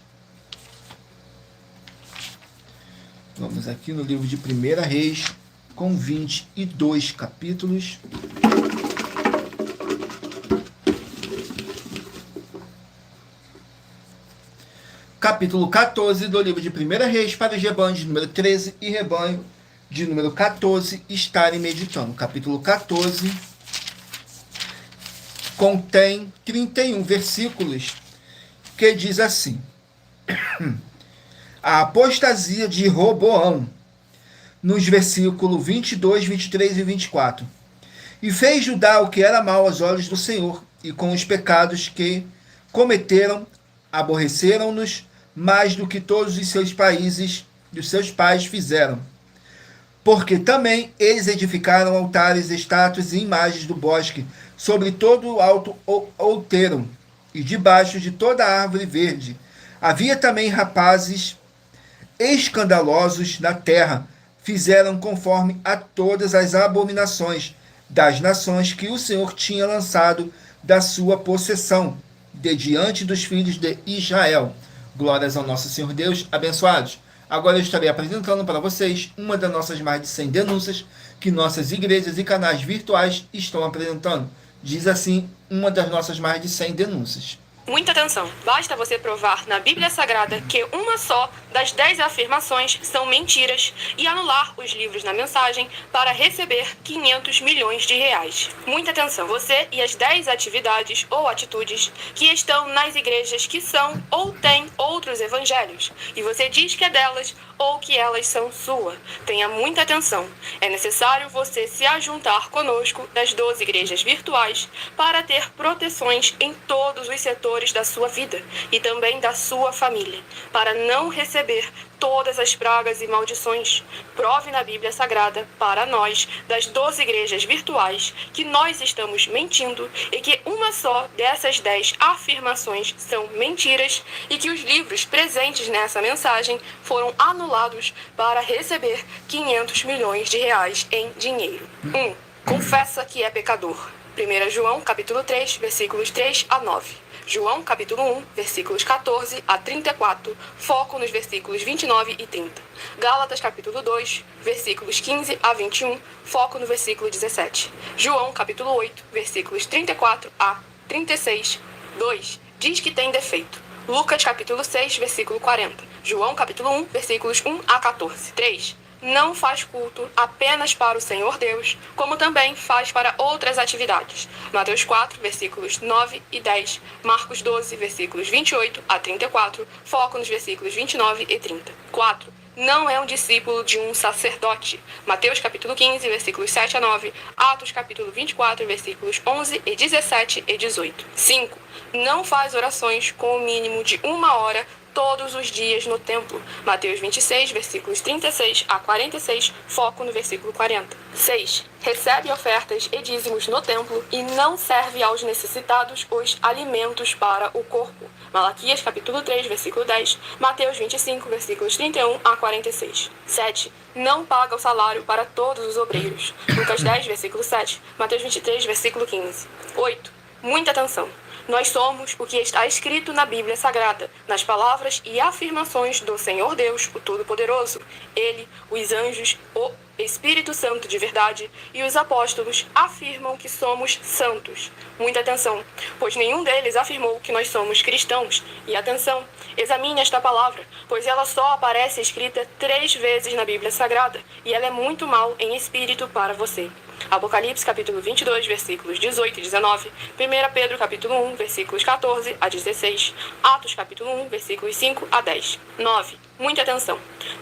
Vamos aqui no livro de 1 Reis, com 22 capítulos. Capítulo 14 do livro de 1 Reis, para os rebanhos de número 13 e rebanho de número 14 estarem meditando. Capítulo 14. contém 31 versículos que diz assim: a apostasia de Roboão, nos versículos 22, 23 e 24. E fez Judá o que era mal aos olhos do Senhor, e com os pecados que cometeram, aborreceram-nos mais do que todos os seus países e os seus pais fizeram. Porque também eles edificaram altares, estátuas e imagens do bosque, sobre todo o alto outeiro, e debaixo de toda a árvore verde. Havia também rapazes escandalosos na terra, fizeram conforme a todas as abominações das nações que o Senhor tinha lançado da sua possessão, de diante dos filhos de Israel. Glórias ao nosso Senhor Deus, abençoados. Agora eu estarei apresentando para vocês uma das nossas mais de 100 denúncias que nossas igrejas e canais virtuais estão apresentando. Diz assim uma das nossas mais de 100 denúncias. Muita atenção! Basta você provar na Bíblia Sagrada que uma só das 10 afirmações são mentiras e anular os livros na mensagem para receber 500 milhões de reais. Muita atenção! Você e as 10 atividades ou atitudes que estão nas igrejas que são ou têm outros evangelhos e você diz que é delas ou que elas são sua. Tenha muita atenção. É necessário você se ajuntar conosco das 12 igrejas virtuais para ter proteções em todos os setores da sua vida e também da sua família, para não receber todas as pragas e maldições. Prove na Bíblia Sagrada para nós, das 12 igrejas virtuais, que nós estamos mentindo e que uma só dessas 10 afirmações são mentiras e que os livros presentes nessa mensagem foram anulados para receber 500 milhões de reais em dinheiro. 1. Confessa que é pecador. 1 João, capítulo 3, versículos 3 a 9. João, capítulo 1, versículos 14 a 34, foco nos versículos 29 e 30. Gálatas, capítulo 2, versículos 15 a 21, foco no versículo 17. João, capítulo 8, versículos 34 a 36, 2. Diz que tem defeito. Lucas, capítulo 6, versículo 40. João, capítulo 1, versículos 1 a 14. 3. Não faz culto apenas para o Senhor Deus, como também faz para outras atividades. Mateus 4, versículos 9 e 10. Marcos 12, versículos 28 a 34. Foco nos versículos 29 e 30. 4. Não é um discípulo de um sacerdote. Mateus capítulo 15, versículos 7 a 9. Atos capítulo 24, versículos 11 e 17 e 18. 5. Não faz orações com o mínimo de 1 hora todos os dias no templo. Mateus 26, versículos 36 a 46, foco no versículo 40. 6. Recebe ofertas e dízimos no templo e não serve aos necessitados os alimentos para o corpo. Malaquias capítulo 3, versículo 10, Mateus 25, versículos 31 a 46. 7. Não paga o salário para todos os obreiros. Lucas 10, versículo 7, Mateus 23, versículo 15. 8. Muita atenção! Nós somos o que está escrito na Bíblia Sagrada, nas palavras e afirmações do Senhor Deus, o Todo-Poderoso. Ele, os anjos, o Espírito Santo de verdade e os apóstolos afirmam que somos santos. Muita atenção, pois nenhum deles afirmou que nós somos cristãos. E atenção, examine esta palavra, pois ela só aparece escrita 3 vezes na Bíblia Sagrada, e ela é muito mal em espírito para você. Apocalipse capítulo 22, versículos 18 e 19, 1 Pedro capítulo 1, versículos 14 a 16, Atos capítulo 1, versículos 5 a 10. 9. Muita atenção!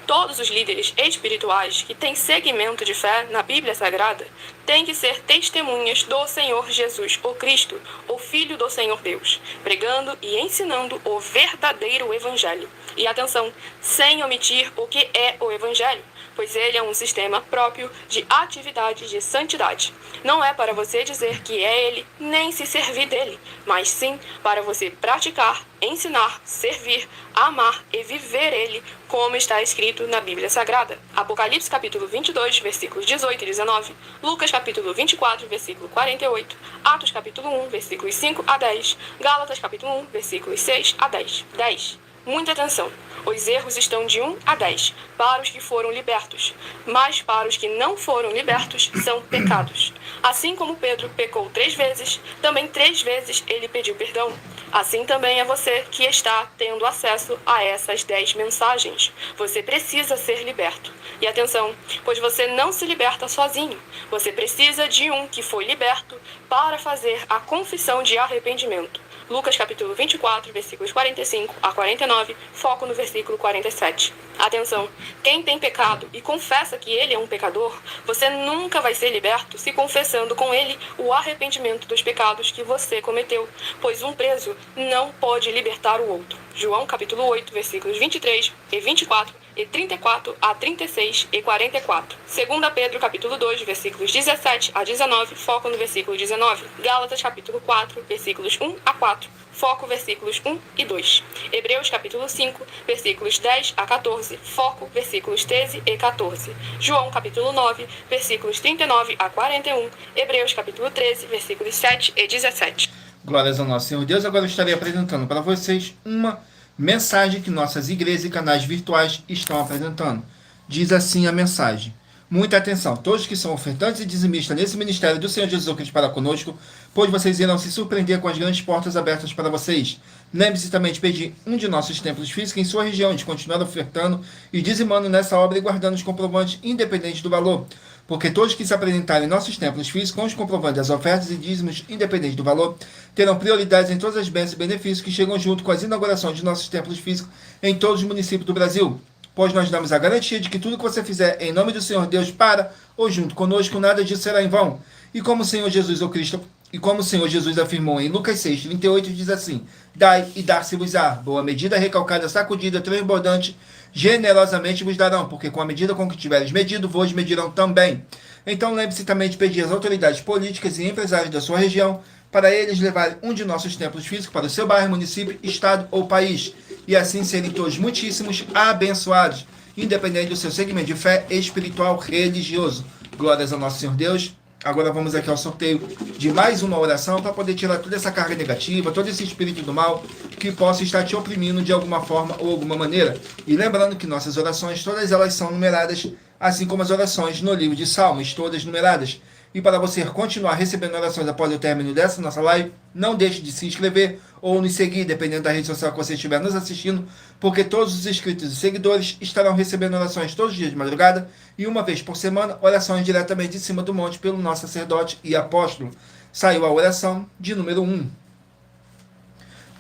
Todos os líderes espirituais que têm segmento de fé na Bíblia Sagrada têm que ser testemunhas do Senhor Jesus, o Cristo, o Filho do Senhor Deus, pregando e ensinando o verdadeiro Evangelho. E atenção, sem omitir o que é o Evangelho, pois ele é um sistema próprio de atividade de santidade. Não é para você dizer que é ele, nem se servir dele, mas sim para você praticar, ensinar, servir, amar e viver ele, como está escrito na Bíblia Sagrada. Apocalipse capítulo 22, versículos 18 e 19, Lucas capítulo 24, versículo 48, Atos capítulo 1, versículos 5 a 10, Gálatas capítulo 1, versículos 6 a 10. 10. Muita atenção! Os erros estão de 1 a 10 para os que foram libertos, mas para os que não foram libertos são pecados. Assim como Pedro pecou 3 vezes, também 3 vezes ele pediu perdão. Assim também é você que está tendo acesso a essas 10 mensagens. Você precisa ser liberto. E atenção, pois você não se liberta sozinho. Você precisa de um que foi liberto para fazer a confissão de arrependimento. Lucas capítulo 24, versículos 45 a 49, foco no versículo 47. Atenção, quem tem pecado e confessa que ele é um pecador, você nunca vai ser liberto se confessando com ele o arrependimento dos pecados que você cometeu, pois um preso não pode libertar o outro. João capítulo 8, versículos 23 e 24 e 34 a 36 e 44. 2 Pedro capítulo 2, versículos 17 a 19, foco no versículo 19. Gálatas capítulo 4, versículos 1 a 4, foco versículos 1 e 2. Hebreus capítulo 5, versículos 10 a 14, foco versículos 13 e 14. João capítulo 9, versículos 39 a 41. Hebreus capítulo 13, versículos 7 e 17. Glórias ao nosso Senhor Deus. Agora eu estarei apresentando para vocês uma mensagem que nossas igrejas e canais virtuais estão apresentando. Diz assim a mensagem: muita atenção, todos que são ofertantes e dizimistas nesse ministério do Senhor Jesus Cristo para conosco, pois vocês irão se surpreender com as grandes portas abertas para vocês. Lembre-se também de pedir um de nossos templos físicos em sua região, de continuar ofertando e dizimando nessa obra e guardando os comprovantes independente do valor. Porque todos que se apresentarem em nossos templos físicos com os comprovantes das ofertas e dízimos independente do valor, terão prioridades em todas as bênçãos e benefícios que chegam junto com as inaugurações de nossos templos físicos em todos os municípios do Brasil. Pois nós damos a garantia de que tudo que você fizer em nome do Senhor Deus para ou junto conosco, nada disso será em vão. E como o Senhor Jesus afirmou em Lucas 6:38, diz assim: dai e dar-se-vos-á, boa medida, recalcada, sacudida, transbordante, generosamente vos darão, porque com a medida com que tiveres medido, vos medirão também. Então lembre-se também de pedir às autoridades políticas e empresários da sua região para eles levarem um de nossos templos físicos para o seu bairro, município, estado ou país, e assim serem todos muitíssimos abençoados, independente do seu segmento de fé espiritual religioso. Glórias ao nosso Senhor Deus. Agora vamos aqui ao sorteio de mais uma oração para poder tirar toda essa carga negativa, todo esse espírito do mal que possa estar te oprimindo de alguma forma ou alguma maneira. E lembrando que nossas orações, todas elas são numeradas, assim como as orações no livro de Salmos, todas numeradas. E para você continuar recebendo orações após o término dessa nossa live, não deixe de se inscrever ou nos seguir, dependendo da rede social que você estiver nos assistindo, porque todos os inscritos e seguidores estarão recebendo orações todos os dias de madrugada e uma vez por semana, orações diretamente de cima do monte pelo nosso sacerdote e apóstolo. Saiu a oração de número 1.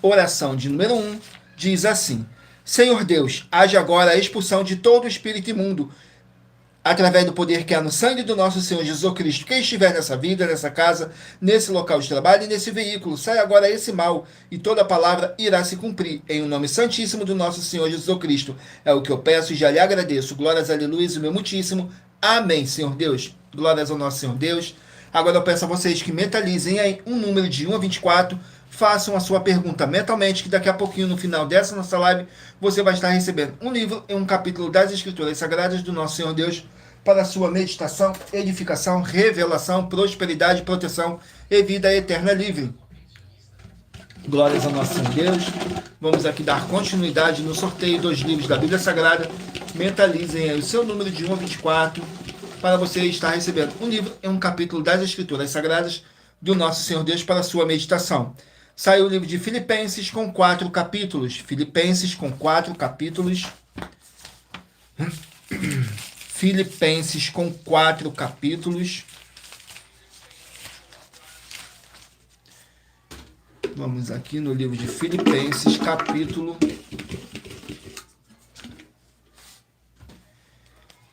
Oração de número 1 diz assim: Senhor Deus, age agora a expulsão de todo o espírito imundo, através do poder que há no sangue do nosso Senhor Jesus Cristo. Quem estiver nessa vida, nessa casa, nesse local de trabalho e nesse veículo, sai agora esse mal, e toda palavra irá se cumprir, em o nome santíssimo do nosso Senhor Jesus Cristo. É o que eu peço e já lhe agradeço. Glórias, aleluia, o meu muitíssimo. Amém, Senhor Deus. Glórias ao nosso Senhor Deus. Agora eu peço a vocês que mentalizem aí um número de 1 a 24, façam a sua pergunta mentalmente, que daqui a pouquinho, no final dessa nossa live, você vai estar recebendo um livro e um capítulo das Escrituras Sagradas do nosso Senhor Deus, para a sua meditação, edificação, revelação, prosperidade, proteção e vida eterna livre. Glórias ao nosso Senhor Deus. Vamos aqui dar continuidade no sorteio dos livros da Bíblia Sagrada. Mentalizem aí o seu número de 1 a 24, para você estar recebendo um livro e um capítulo das Escrituras Sagradas do nosso Senhor Deus para a sua meditação. Saiu o livro de Filipenses com 4 capítulos. Filipenses com 4 capítulos. Filipenses com 4 capítulos. Vamos aqui no livro de Filipenses, capítulo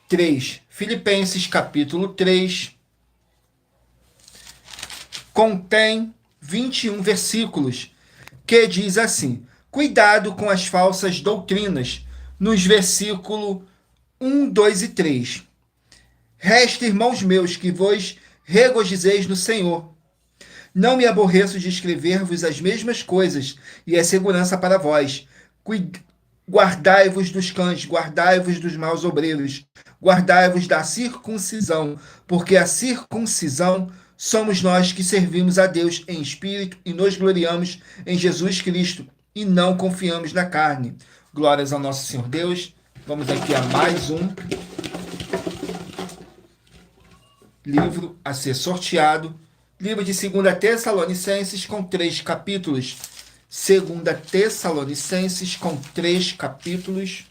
3. Filipenses, capítulo 3. Contém 21 versículos, que diz assim: cuidado com as falsas doutrinas, nos versículos 1, 2 e 3. Resta, irmãos meus, que vos regozijeis no Senhor. Não me aborreço de escrever-vos as mesmas coisas, e é segurança para vós. Guardai-vos dos cães, guardai-vos dos maus obreiros, guardai-vos da circuncisão, porque a circuncisão somos nós que servimos a Deus em espírito e nos gloriamos em Jesus Cristo e não confiamos na carne. Glórias ao nosso Senhor Deus. Vamos aqui a mais um livro a ser sorteado. Livro de 2 Tessalonicenses com 3 capítulos. Segunda Tessalonicenses, com 3 capítulos.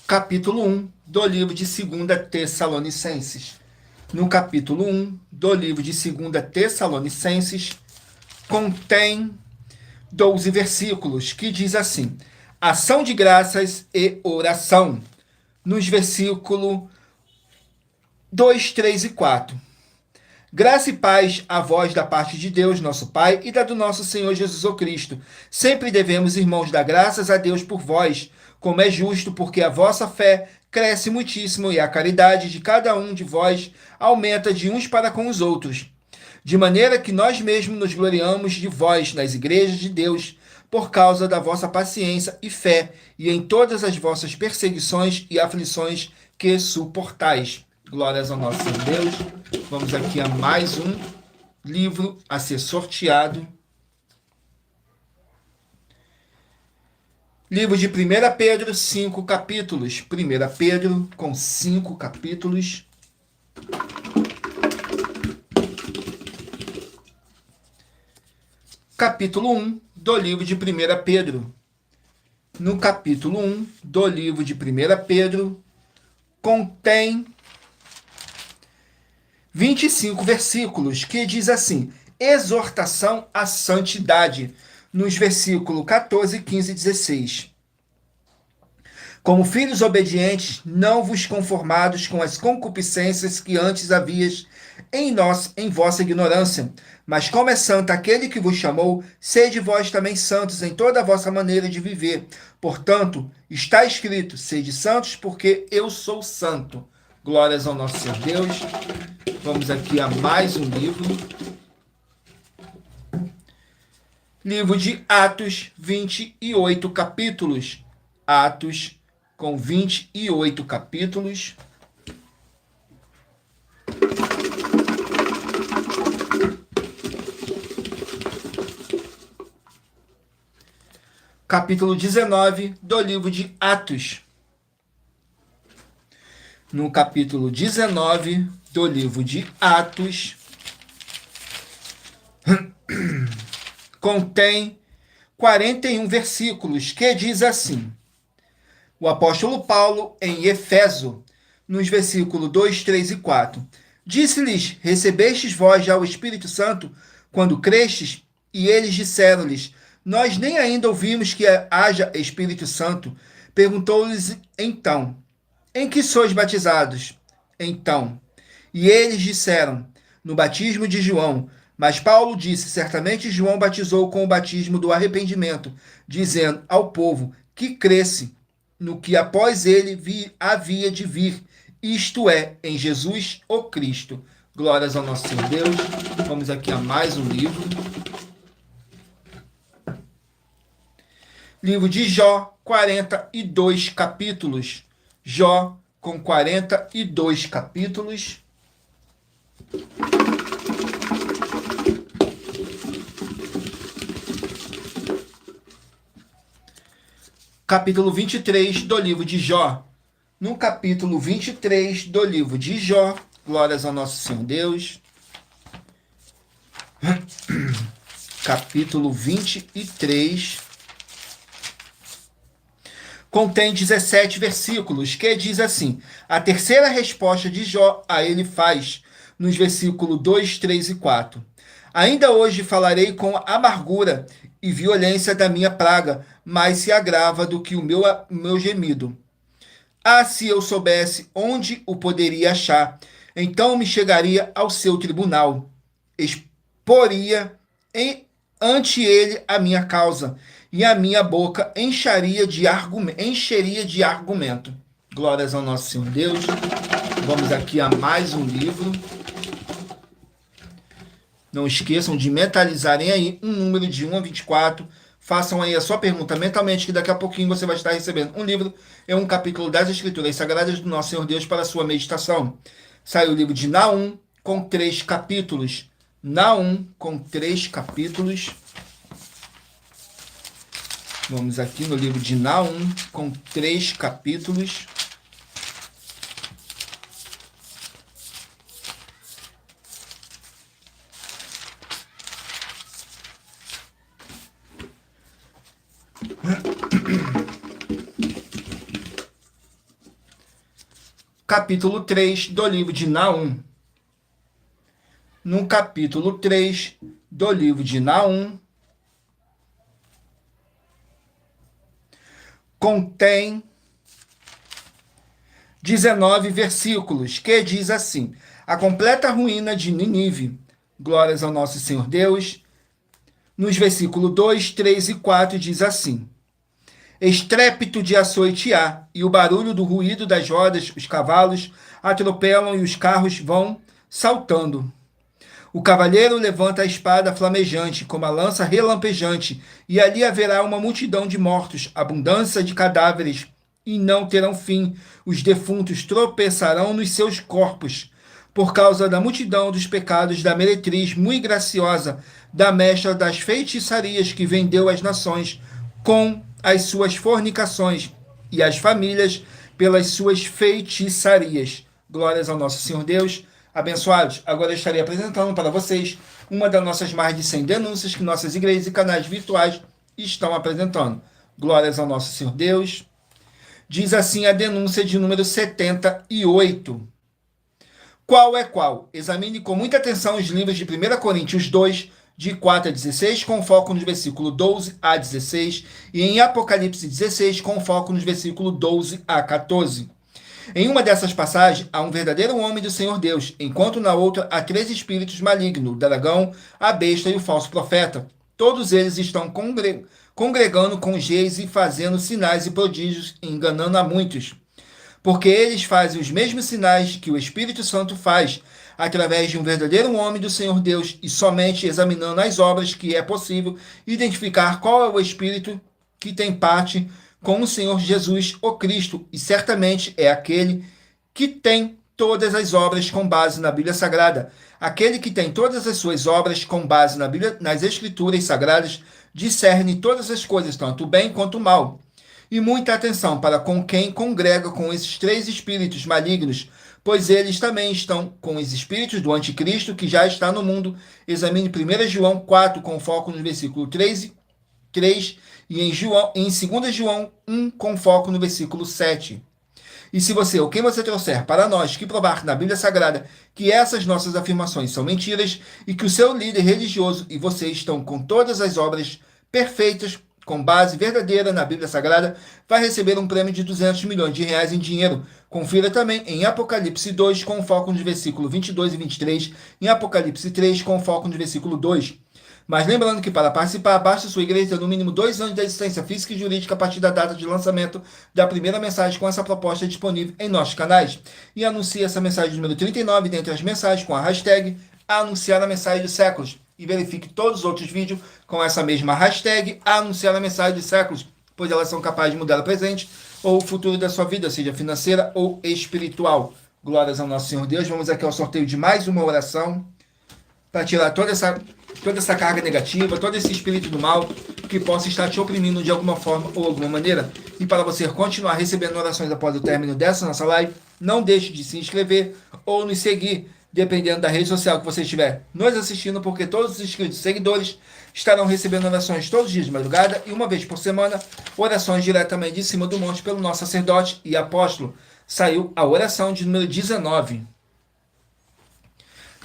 Capítulo 1 do livro de 2 Tessalonicenses. No capítulo 1 do livro de 2 Tessalonicenses, contém 12 versículos, que diz assim: ação de graças e oração. Nos versículos 2, 3 e 4. Graça e paz a vós da parte de Deus, nosso Pai, e da do nosso Senhor Jesus Cristo. Sempre devemos, irmãos, dar graças a Deus por vós, como é justo, porque a vossa fé cresce muitíssimo e a caridade de cada um de vós aumenta de uns para com os outros. De maneira que nós mesmos nos gloriamos de vós nas igrejas de Deus, por causa da vossa paciência e fé, e em todas as vossas perseguições e aflições que suportais. Glórias ao nosso Deus. Vamos aqui a mais um livro a ser sorteado. Livro de 1 Pedro, 5 capítulos. 1 Pedro, com 5 capítulos. Capítulo 1 do livro de 1 Pedro. No capítulo 1 do livro de 1 Pedro, contém 25 versículos, que diz assim: exortação à santidade, nos versículos 14, 15 e 16. Como filhos obedientes, não vos conformados com as concupiscências que antes havias em vossa ignorância, mas como é santo aquele que vos chamou, sede vós também santos em toda a vossa maneira de viver. Portanto, está escrito: sede santos, porque eu sou santo. Glórias ao nosso Senhor Deus. Vamos aqui a mais um livro. Livro de Atos, 28 capítulos. Atos, com 28 capítulos. Capítulo 19 do livro de Atos. No capítulo 19 do livro de Atos, contém 41 versículos, que diz assim: o apóstolo Paulo, em Efeso, nos versículos 2, 3 e 4, disse-lhes: recebestes vós já o Espírito Santo quando crestes? E eles disseram-lhes: nós nem ainda ouvimos que haja Espírito Santo. Perguntou-lhes então: em que sois batizados? Então, e eles disseram: no batismo de João. Mas Paulo disse: certamente João batizou com o batismo do arrependimento, dizendo ao povo que cresce no que após ele havia de vir, isto é, em Jesus o Cristo. Glórias ao nosso Senhor Deus. Vamos aqui a mais um livro. Livro de Jó, 42 capítulos. Jó, com 42 capítulos. Capítulo 23 do livro de Jó. No capítulo 23 do livro de Jó, glórias ao nosso Senhor Deus. Capítulo 23. Contém 17 versículos, que diz assim: a terceira resposta de Jó a ele faz, nos versículos 2, 3 e 4. Ainda hoje falarei com amargura e violência da minha praga, mais se agrava do que o meu gemido. Ah, se eu soubesse onde o poderia achar, então me chegaria ao seu tribunal, exporia ante ele a minha causa, e a minha boca encheria de argumento. Glórias ao nosso Senhor Deus. Vamos aqui a mais um livro. Não esqueçam de mentalizarem aí um número de 1 a 24. Façam aí a sua pergunta mentalmente, que daqui a pouquinho você vai estar recebendo um livro e um capítulo das Escrituras Sagradas do nosso Senhor Deus para a sua meditação. Saiu o livro de Naum, com 3 capítulos. Naum, com 3 capítulos. Vamos aqui no livro de Naum, com 3 capítulos. Capítulo 3 do livro de Naum. No capítulo 3 do livro de Naum, contém 19 versículos, que diz assim: a completa ruína de Nínive, glórias ao nosso Senhor Deus. Nos versículos 2, 3 e 4 diz assim: estrépito de açoite há, e o barulho do ruído das rodas, os cavalos atropelam e os carros vão saltando. O cavalheiro levanta a espada flamejante, como a lança relampejante, e ali haverá uma multidão de mortos, abundância de cadáveres, e não terão fim. Os defuntos tropeçarão nos seus corpos, por causa da multidão dos pecados da meretriz muito graciosa, da mestra das feitiçarias que vendeu as nações com as suas fornicações, e as famílias pelas suas feitiçarias. Glórias ao nosso Senhor Deus. Abençoados, agora eu estarei apresentando para vocês uma das nossas mais de 100 denúncias que nossas igrejas e canais virtuais estão apresentando. Glórias ao nosso Senhor Deus. Diz assim a denúncia de número 78. Qual é qual? Examine com muita atenção os livros de 1 Coríntios 2, de 4 a 16, com foco nos versículos 12 a 16, e em Apocalipse 16, com foco nos versículos 12 a 14. Em uma dessas passagens, há um verdadeiro homem do Senhor Deus, enquanto na outra há 3 espíritos malignos, o dragão, a besta e o falso profeta. Todos eles estão congregando com Geise, fazendo sinais e prodígios, enganando a muitos. Porque eles fazem os mesmos sinais que o Espírito Santo faz, através de um verdadeiro homem do Senhor Deus, e somente examinando as obras que é possível identificar qual é o Espírito que tem parte com o Senhor Jesus, o Cristo, e certamente é aquele que tem todas as obras com base na Bíblia Sagrada. Aquele que tem todas as suas obras com base na Bíblia, nas Escrituras Sagradas, discerne todas as coisas, tanto o bem quanto o mal. E muita atenção para com quem congrega com esses 3 espíritos malignos, pois eles também estão com os espíritos do anticristo que já está no mundo. Examine 1 João 4, com foco no versículo 3 e em 2 João 1, com foco no versículo 7. E se você, ou quem você trouxer para nós que provar na Bíblia Sagrada que essas nossas afirmações são mentiras e que o seu líder religioso e você estão com todas as obras perfeitas, com base verdadeira na Bíblia Sagrada, vai receber um prêmio de 200 milhões de reais em dinheiro. Confira também em Apocalipse 2, com foco nos versículos 22 e 23, em Apocalipse 3, com foco no versículo 2. Mas lembrando que para participar, basta sua igreja ter no mínimo 2 anos de existência física e jurídica a partir da data de lançamento da primeira mensagem com essa proposta disponível em nossos canais. E anuncie essa mensagem número 39 dentre as mensagens com a hashtag Anunciar a Mensagem dos Séculos. E verifique todos os outros vídeos com essa mesma hashtag Anunciar a Mensagem dos Séculos, pois elas são capazes de mudar o presente ou o futuro da sua vida, seja financeira ou espiritual. Glórias ao nosso Senhor Deus. Vamos aqui ao sorteio de mais uma oração para tirar toda essa carga negativa, todo esse espírito do mal que possa estar te oprimindo de alguma forma ou alguma maneira. E para você continuar recebendo orações após o término dessa nossa live, não deixe de se inscrever ou nos seguir, dependendo da rede social que você estiver nos assistindo, porque todos os inscritos e seguidores estarão recebendo orações todos os dias de madrugada e uma vez por semana, orações diretamente de cima do monte pelo nosso sacerdote e apóstolo. Saiu a oração de número 19.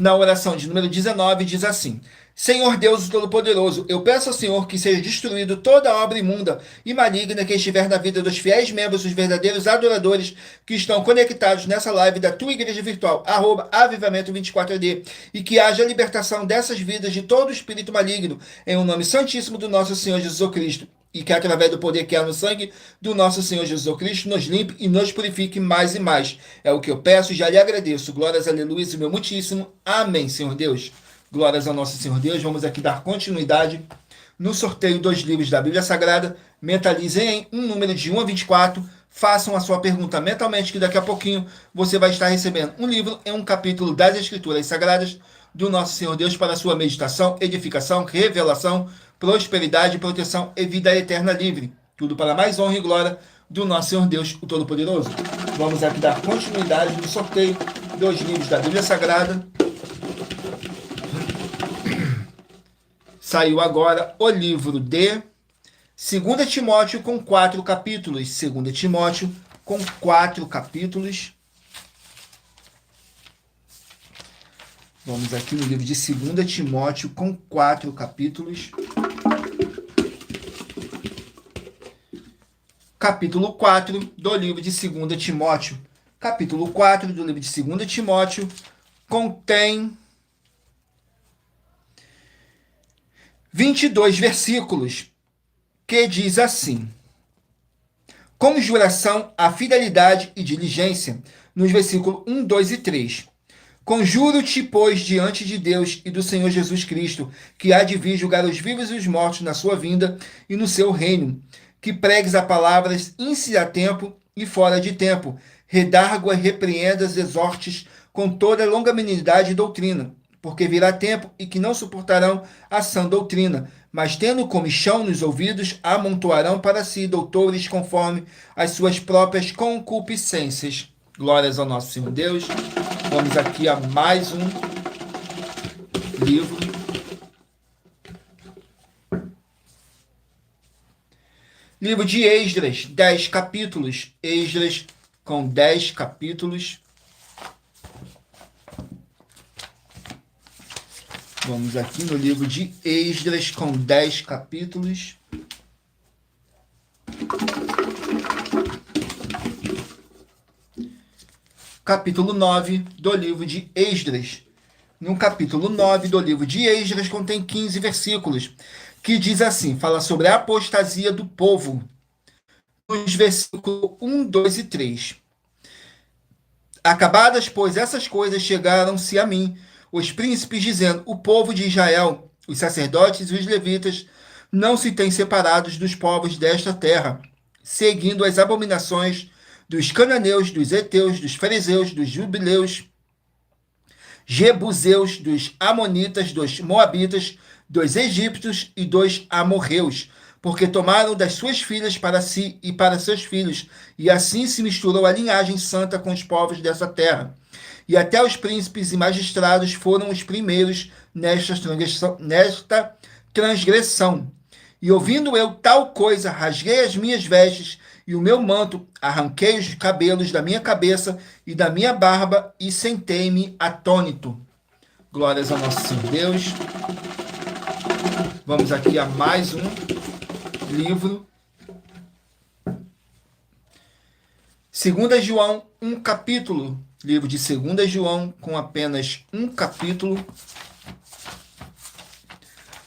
Na oração de número 19 diz assim: Senhor Deus Todo-Poderoso, eu peço ao Senhor que seja destruído toda obra imunda e maligna que estiver na vida dos fiéis membros, dos verdadeiros adoradores que estão conectados nessa live da tua igreja virtual, @avivamento24AD, e que haja libertação dessas vidas de todo espírito maligno, em um nome santíssimo do nosso Senhor Jesus Cristo. E que através do poder que há no sangue do nosso Senhor Jesus Cristo nos limpe e nos purifique mais e mais. É o que eu peço e já lhe agradeço. Glórias, aleluia, e meu muitíssimo. Amém, Senhor Deus. Glórias ao nosso Senhor Deus. Vamos aqui dar continuidade no sorteio dos livros da Bíblia Sagrada. Mentalizem em um número de 1 a 24. Façam a sua pergunta mentalmente, que daqui a pouquinho você vai estar recebendo um livro em um capítulo das Escrituras Sagradas do nosso Senhor Deus para a sua meditação, edificação, revelação, prosperidade, proteção e vida eterna livre. Tudo para mais honra e glória do nosso Senhor Deus, o Todo-Poderoso. Vamos aqui dar continuidade no sorteio dos livros da Bíblia Sagrada. Saiu agora o livro de 2 Timóteo com 4 capítulos. 2 Timóteo com 4 capítulos. Vamos aqui no livro de 2 Timóteo com 4 capítulos. Capítulo 4 do livro de 2 Timóteo. Capítulo 4 do livro de 2 Timóteo contém 22 versículos, que diz assim: conjuração à fidelidade e diligência, nos versículos 1, 2 e 3. Conjuro-te, pois, diante de Deus e do Senhor Jesus Cristo, que há de vir julgar os vivos e os mortos na sua vinda e no seu reino, que pregues a palavras ensine a tempo e fora de tempo, redargua, repreendas, exortes com toda longanimidade e doutrina, porque virá tempo e que não suportarão a sã doutrina, mas tendo comichão nos ouvidos, amontoarão para si doutores conforme as suas próprias concupiscências. Glórias ao nosso Senhor Deus. Vamos aqui a mais um livro. Livro de Esdras, 10 capítulos. Esdras com 10 capítulos. Vamos aqui no livro de Esdras com 10 capítulos. Capítulo 9 do livro de Esdras. No capítulo 9 do livro de Esdras contém 15 versículos, que diz assim, fala sobre a apostasia do povo, nos versículos 1, 2 e 3. Acabadas, pois, essas coisas, chegaram-se a mim, os príncipes, dizendo, o povo de Israel, os sacerdotes e os levitas, não se têm separados dos povos desta terra, seguindo as abominações dos cananeus, dos heteus, dos fariseus, dos jubileus, jebuseus, dos amonitas, dos moabitas, dos egípcios e dos amorreus, porque tomaram das suas filhas para si e para seus filhos, e assim se misturou a linhagem santa com os povos dessa terra. E até os príncipes e magistrados foram os primeiros nesta transgressão. E ouvindo eu tal coisa, rasguei as minhas vestes e o meu manto, arranquei os cabelos da minha cabeça e da minha barba e sentei-me atônito. Glórias ao nosso Senhor Deus. Vamos aqui a mais um livro. 2 João, um capítulo. Livro de 2 João com apenas um capítulo.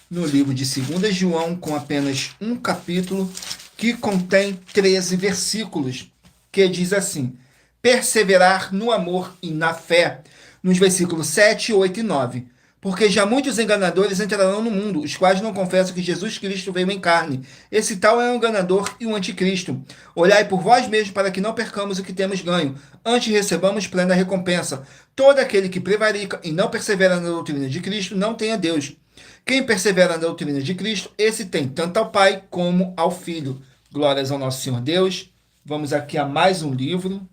No livro de 2 João com apenas um capítulo, que contém 13 versículos, que diz assim: perseverar no amor e na fé, nos versículos 7, 8 e 9. Porque já muitos enganadores entrarão no mundo, os quais não confessam que Jesus Cristo veio em carne. Esse tal é um enganador e um anticristo. Olhai por vós mesmos para que não percamos o que temos ganho, antes recebamos plena recompensa. Todo aquele que prevarica e não persevera na doutrina de Cristo não tem a Deus. Quem persevera na doutrina de Cristo, esse tem tanto ao Pai como ao Filho. Glórias ao nosso Senhor Deus. Vamos aqui a mais um livro.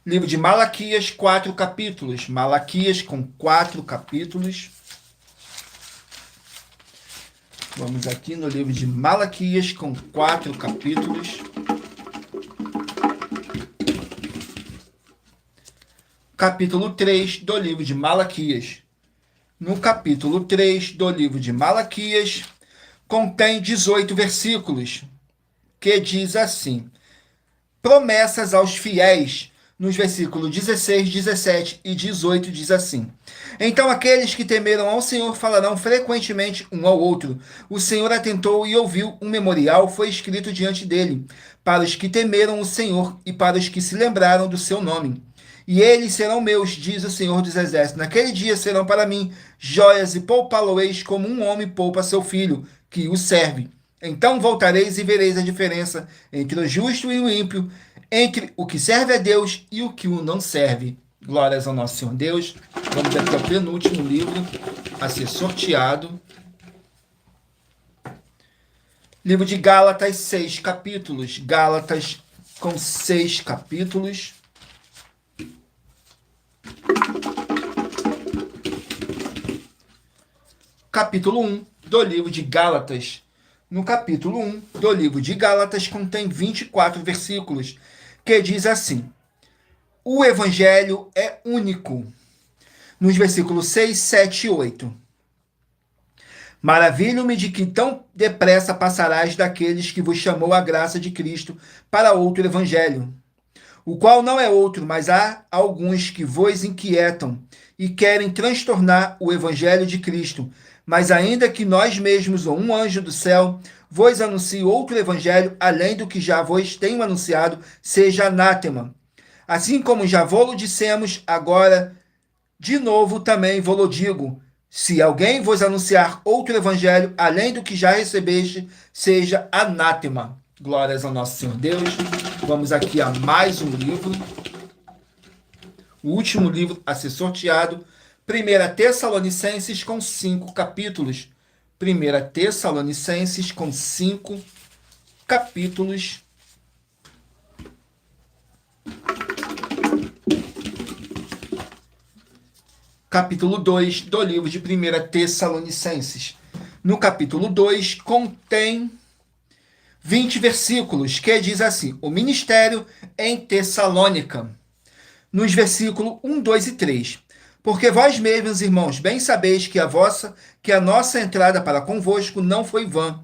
Livro de Malaquias, 4 capítulos. Malaquias com 4 capítulos. Vamos aqui no livro de Malaquias com 4 capítulos. Capítulo 3 do livro de Malaquias. No capítulo 3 do livro de Malaquias, contém 18 versículos, que diz assim: promessas aos fiéis. Nos versículos 16, 17 e 18 diz assim: então aqueles que temeram ao Senhor falarão frequentemente um ao outro. O Senhor atentou e ouviu, um memorial foi escrito diante dele, para os que temeram o Senhor e para os que se lembraram do seu nome. E eles serão meus, diz o Senhor dos Exércitos. Naquele dia serão para mim joias e poupá-lo-eis como um homem poupa seu filho, que o serve. Então voltareis e vereis a diferença entre o justo e o ímpio, entre o que serve a Deus e o que o não serve. Glórias ao nosso Senhor Deus. Vamos aqui ao penúltimo livro a ser sorteado. Livro de Gálatas, 6 capítulos. Gálatas com 6 capítulos. capítulo 1 do livro de Gálatas. No capítulo 1 do livro de Gálatas contém 24 versículos, que diz assim: o evangelho é único. Nos versículos 6, 7 e 8. Maravilho-me de que tão depressa passarás daqueles que vos chamou a graça de Cristo para outro evangelho, o qual não é outro, mas há alguns que vos inquietam e querem transtornar o evangelho de Cristo. Mas ainda que nós mesmos ou um anjo do céu vos anuncie outro evangelho, além do que já vos tenho anunciado, seja anátema. Assim como já vô-lo dissemos, agora de novo também vô-lo digo: se alguém vos anunciar outro evangelho, além do que já recebeste, seja anátema. Glórias ao nosso Senhor Deus. Vamos aqui a mais um livro. O último livro a ser sorteado. 1 Tessalonicenses com 5 capítulos. 1 Tessalonicenses com 5 capítulos. Capítulo 2 do livro de 1 Tessalonicenses. No capítulo 2 contém 20 versículos, que diz assim: o ministério em Tessalônica. Nos versículos 1, 2 e 3. Porque vós mesmos, irmãos, bem sabeis que a nossa entrada para convosco não foi vã.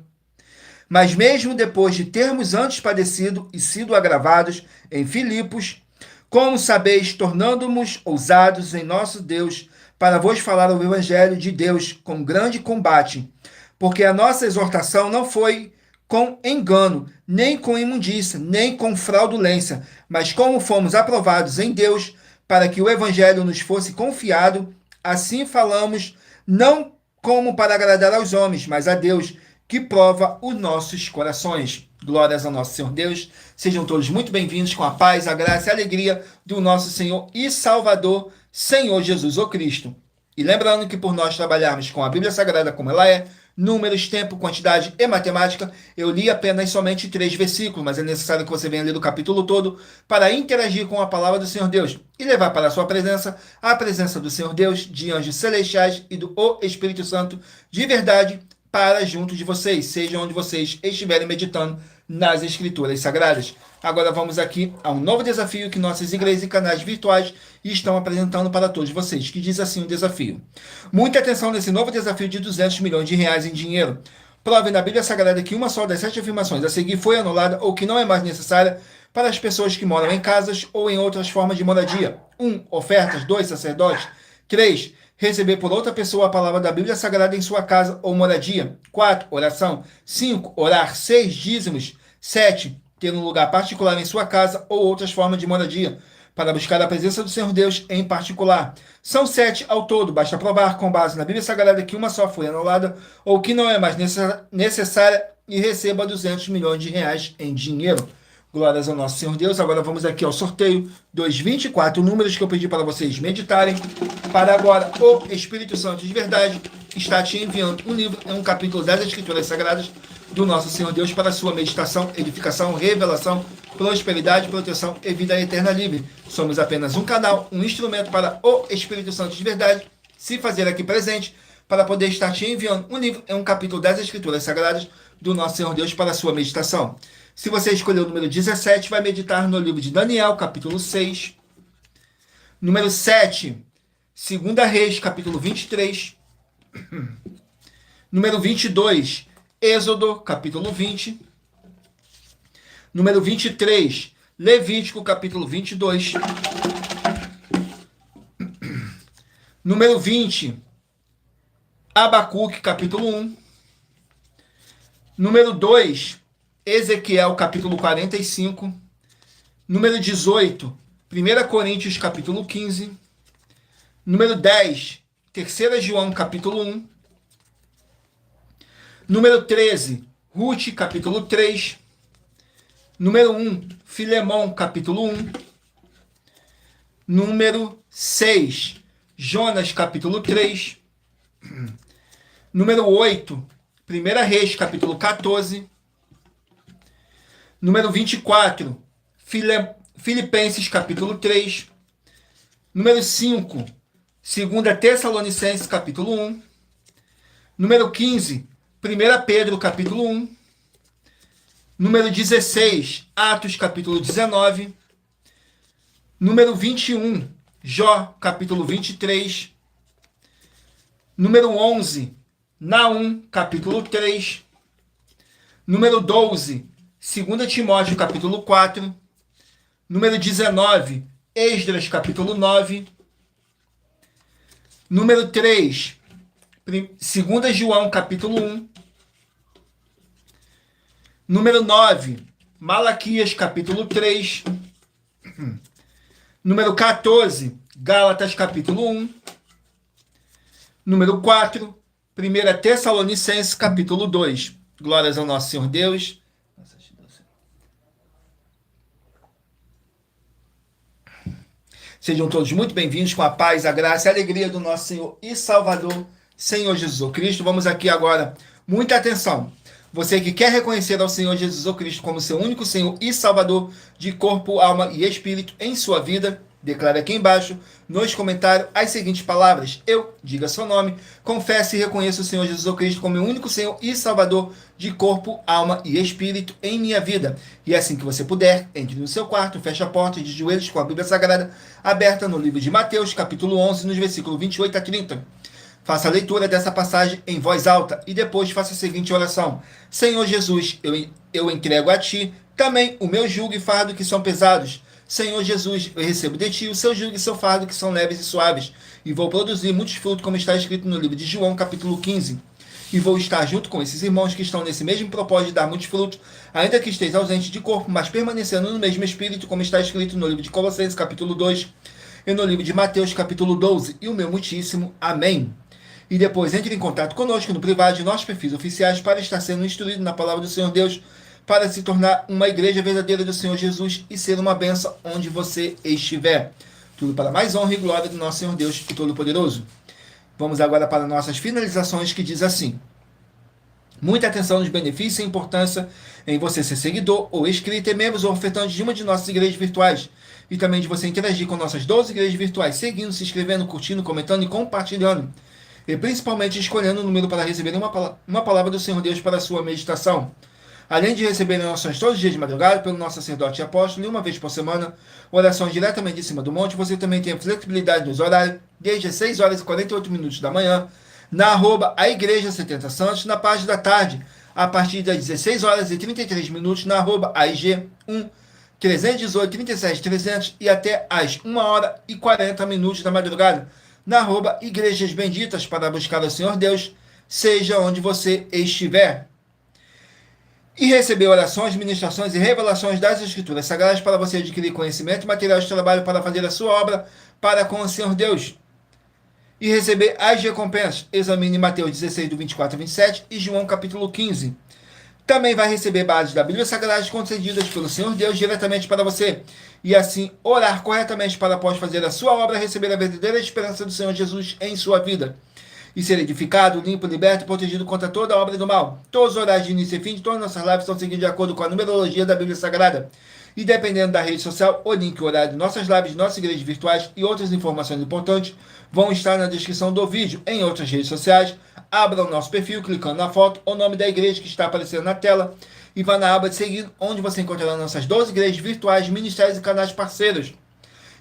Mas mesmo depois de termos antes padecido e sido agravados em Filipos, como sabeis, tornando-nos ousados em nosso Deus, para vos falar o evangelho de Deus com grande combate, porque a nossa exortação não foi com engano, nem com imundícia, nem com fraudulência, mas como fomos aprovados em Deus, para que o evangelho nos fosse confiado, assim falamos, não como para agradar aos homens, mas a Deus, que prova os nossos corações. Glórias ao nosso Senhor Deus. Sejam todos muito bem-vindos com a paz, a graça e a alegria do nosso Senhor e Salvador, Senhor Jesus o Cristo. E lembrando que por nós trabalharmos com a Bíblia Sagrada como ela é, números, tempo, quantidade e matemática, eu li apenas somente 3 versículos, mas é necessário que você venha ler o capítulo todo para interagir com a palavra do Senhor Deus e levar para a sua presença a presença do Senhor Deus, de anjos celestiais e do Espírito Santo de verdade para junto de vocês, seja onde vocês estiverem meditando nas Escrituras Sagradas. Agora vamos aqui a um novo desafio que nossas igrejas e canais virtuais estão apresentando para todos vocês, que diz assim o desafio. Muita atenção nesse novo desafio de 200 milhões de reais em dinheiro. Prove na Bíblia Sagrada que uma só das 7 afirmações a seguir foi anulada ou que não é mais necessária para as pessoas que moram em casas ou em outras formas de moradia. 1. Ofertas. 2. Sacerdotes. 3. Receber por outra pessoa a palavra da Bíblia Sagrada em sua casa ou moradia. 4. Oração. 5. Orar. 6. Dízimos. 7. Ter um lugar particular em sua casa ou outras formas de moradia, para buscar a presença do Senhor Deus em particular. São 7 ao todo, basta provar com base na Bíblia Sagrada que uma só foi anulada ou que não é mais necessária e receba 200 milhões de reais em dinheiro. Glórias ao nosso Senhor Deus. Agora vamos aqui ao sorteio dos 24 números que eu pedi para vocês meditarem. Para agora, o Espírito Santo de verdade está te enviando um livro, um capítulo das Escrituras Sagradas do nosso Senhor Deus para sua meditação, edificação, revelação, prosperidade, proteção e vida eterna livre. Somos apenas um canal, um instrumento para o Espírito Santo de verdade se fazer aqui presente para poder estar te enviando um livro, um capítulo das Escrituras Sagradas do nosso Senhor Deus para sua meditação. Se você escolher o número 17, vai meditar no livro de Daniel, capítulo 6. Número 7, 2 Reis, capítulo 23. Número 22, Êxodo, capítulo 20. Número 23, Levítico, capítulo 22. Número 20, Abacuque, capítulo 1. Número 2, Ezequiel, capítulo 45. Número 18, 1 Coríntios, capítulo 15. Número 10, 3 João, capítulo 1. Número 13, Ruth, capítulo 3. Número 1, Filemão, capítulo 1. Número 6, Jonas, capítulo 3. Número 8, 1 Reis, capítulo 14. Número 24, Filipenses, capítulo 3. Número 5, 2 Tessalonicenses, capítulo 1. Número 15, 1 Pedro, capítulo 1. Número 16, Atos, capítulo 19. Número 21, Jó, capítulo 23. Número 11, Naum, capítulo 3. Número 12, 2 Timóteo, capítulo 4. Número 19, Esdras, capítulo 9. Número 3, 2 João, capítulo 1. Número 9, Malaquias, capítulo 3. Número 14, Gálatas, capítulo 1. Número 4, 1 Tessalonicenses, capítulo 2. Glórias ao nosso Senhor Deus. Sejam todos muito bem-vindos com a paz, a graça e a alegria do nosso Senhor e Salvador, Senhor Jesus Cristo. Vamos aqui agora, muita atenção. Você que quer reconhecer ao Senhor Jesus Cristo como seu único Senhor e Salvador de corpo, alma e espírito em sua vida, declare aqui embaixo, nos comentários, as seguintes palavras. Eu, diga seu nome, confesso e reconheço o Senhor Jesus Cristo como meu único Senhor e Salvador de corpo, alma e espírito em minha vida. E assim que você puder, entre no seu quarto, feche a porta de joelhos com a Bíblia Sagrada aberta no livro de Mateus, capítulo 11, nos versículos 28 a 30. Faça a leitura dessa passagem em voz alta e depois faça a seguinte oração. Senhor Jesus, eu entrego a Ti também o meu jugo e fardo que são pesados. Senhor Jesus, eu recebo de Ti o seu jugo e seu fardo que são leves e suaves. E vou produzir muitos frutos, como está escrito no livro de João, capítulo 15. E vou estar junto com esses irmãos que estão nesse mesmo propósito de dar muitos frutos, ainda que esteja ausente de corpo, mas permanecendo no mesmo espírito, como está escrito no livro de Colossenses, capítulo 2, e no livro de Mateus, capítulo 12. E o meu muitíssimo amém. E depois entre em contato conosco no privado de nossos perfis oficiais para estar sendo instruído na palavra do Senhor Deus, para se tornar uma igreja verdadeira do Senhor Jesus e ser uma bênção onde você estiver. Tudo para mais honra e glória do nosso Senhor Deus e Todo-Poderoso. Vamos agora para nossas finalizações, que diz assim. Muita atenção nos benefícios e importância em você ser seguidor ou inscrito e membros ou ofertante de uma de nossas igrejas virtuais. E também de você interagir com nossas 12 igrejas virtuais, seguindo, se inscrevendo, curtindo, comentando e compartilhando. E principalmente escolhendo o número para receber uma palavra do Senhor Deus para a sua meditação. Além de receberem orações todos os dias de madrugada pelo nosso sacerdote e apóstolo, e uma vez por semana, orações diretamente de cima do monte, você também tem a flexibilidade nos horários, desde as 6 horas e 48 minutos da manhã, na @ a Igreja 70 Santos, na parte da tarde, a partir das 16 horas e 33 minutos, na @ AIG 1, 318, 37, 300 e até às 1 hora e 40 minutos da madrugada, na @ Igrejas Benditas, para buscar o Senhor Deus, seja onde você estiver. E receber orações, ministrações e revelações das Escrituras Sagradas para você adquirir conhecimento e material de trabalho para fazer a sua obra para com o Senhor Deus. E receber as recompensas. Examine Mateus 16, do 24 a 27 e João capítulo 15. Também vai receber bases da Bíblia Sagrada concedidas pelo Senhor Deus diretamente para você. E assim orar corretamente para após fazer a sua obra receber a verdadeira esperança do Senhor Jesus em sua vida. E ser edificado, limpo, liberto e protegido contra toda a obra do mal. Todos os horários de início e fim de todas as nossas lives estão seguindo de acordo com a numerologia da Bíblia Sagrada. E dependendo da rede social, o link e o horário de nossas lives, de nossas igrejas virtuais e outras informações importantes vão estar na descrição do vídeo. Em outras redes sociais, abra o nosso perfil clicando na foto ou nome da igreja que está aparecendo na tela e vá na aba de seguir, onde você encontrará nossas 12 igrejas virtuais, ministérios e canais parceiros.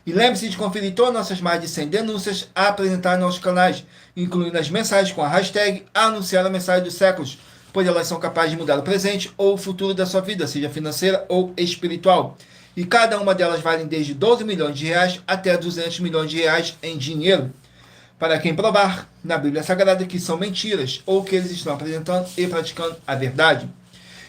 E lembre-se de conferir todas as nossas mais de 100 denúncias a apresentar em nossos canais, incluindo as mensagens com a hashtag Anunciar a Mensagem dos Séculos, pois elas são capazes de mudar o presente ou o futuro da sua vida, seja financeira ou espiritual. E cada uma delas vale desde 12 milhões de reais até 200 milhões de reais em dinheiro. Para quem provar na Bíblia Sagrada que são mentiras ou que eles estão apresentando e praticando a verdade.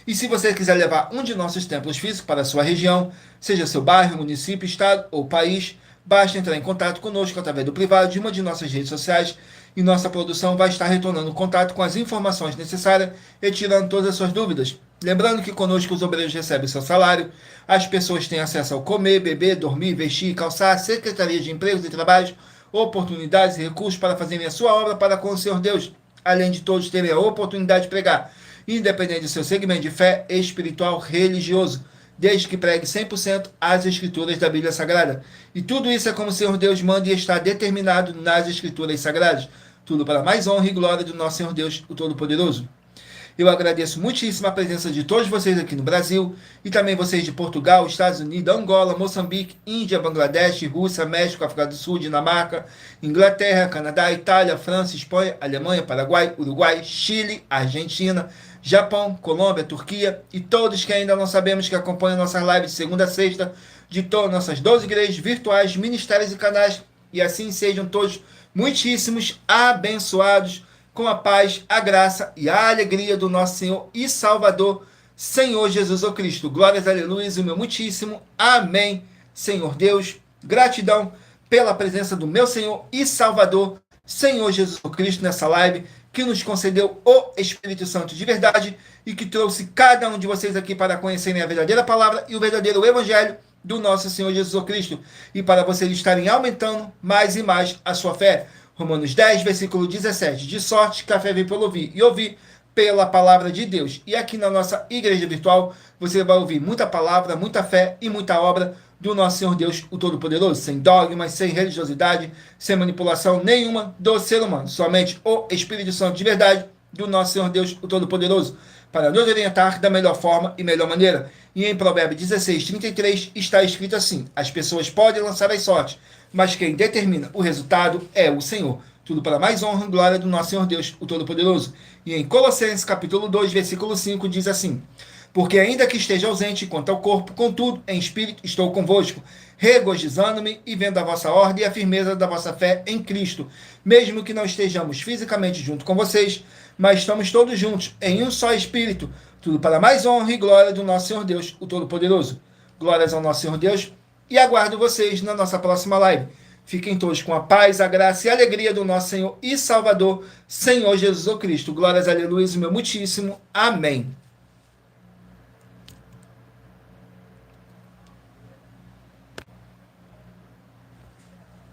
E se você quiser levar um de nossos templos físicos para a sua região, seja seu bairro, município, estado ou país, basta entrar em contato conosco através do privado de uma de nossas redes sociais e nossa produção vai estar retornando contato com as informações necessárias e tirando todas as suas dúvidas. Lembrando que conosco os obreiros recebem seu salário, as pessoas têm acesso ao comer, beber, dormir, vestir, calçar, secretaria de empregos e trabalhos, oportunidades e recursos para fazerem a sua obra para com o Senhor Deus, além de todos terem a oportunidade de pregar, independente do seu segmento de fé espiritual religioso, desde que pregue 100% as Escrituras da Bíblia Sagrada. E tudo isso é como o Senhor Deus manda e está determinado nas Escrituras Sagradas. Tudo para mais honra e glória do nosso Senhor Deus, o Todo-Poderoso. Eu agradeço muitíssimo a presença de todos vocês aqui no Brasil e também vocês de Portugal, Estados Unidos, Angola, Moçambique, Índia, Bangladesh, Rússia, México, África do Sul, Dinamarca, Inglaterra, Canadá, Itália, França, Espanha, Alemanha, Paraguai, Uruguai, Chile, Argentina, Japão, Colômbia, Turquia e todos que ainda não sabemos que acompanham nossas lives de segunda a sexta de todas nossas 12 igrejas virtuais, ministérios e canais, e assim sejam todos muitíssimos abençoados com a paz, a graça e a alegria do nosso Senhor e Salvador, Senhor Jesus o Cristo. Glórias, aleluia, o meu muitíssimo amém. Senhor Deus, gratidão pela presença do meu Senhor e Salvador, Senhor Jesus o Cristo, nessa live, que nos concedeu o Espírito Santo de verdade e que trouxe cada um de vocês aqui para conhecerem a verdadeira palavra e o verdadeiro evangelho do nosso Senhor Jesus o Cristo, e para vocês estarem aumentando mais e mais a sua fé. Romanos 10, versículo 17. De sorte que a fé vem pelo ouvir, e ouvir pela palavra de Deus. E aqui na nossa igreja virtual, você vai ouvir muita palavra, muita fé e muita obra do nosso Senhor Deus, o Todo-Poderoso, sem dogmas, sem religiosidade, sem manipulação nenhuma do ser humano. Somente o Espírito Santo de verdade do nosso Senhor Deus, o Todo-Poderoso, para nos orientar da melhor forma e melhor maneira. E em Provérbios 16, 33, está escrito assim: as pessoas podem lançar as sortes, mas quem determina o resultado é o Senhor. Tudo para mais honra e glória do nosso Senhor Deus, o Todo-Poderoso. E em Colossenses, capítulo 2, versículo 5, diz assim: porque ainda que esteja ausente quanto ao corpo, contudo, em espírito estou convosco, regozijando-me e vendo a vossa ordem e a firmeza da vossa fé em Cristo, mesmo que não estejamos fisicamente junto com vocês, mas estamos todos juntos, em um só espírito, tudo para mais honra e glória do nosso Senhor Deus, o Todo-Poderoso. Glórias ao nosso Senhor Deus, e aguardo vocês na nossa próxima live. Fiquem todos com a paz, a graça e a alegria do nosso Senhor e Salvador, Senhor Jesus o Cristo. Glórias, aleluia, o meu muitíssimo amém.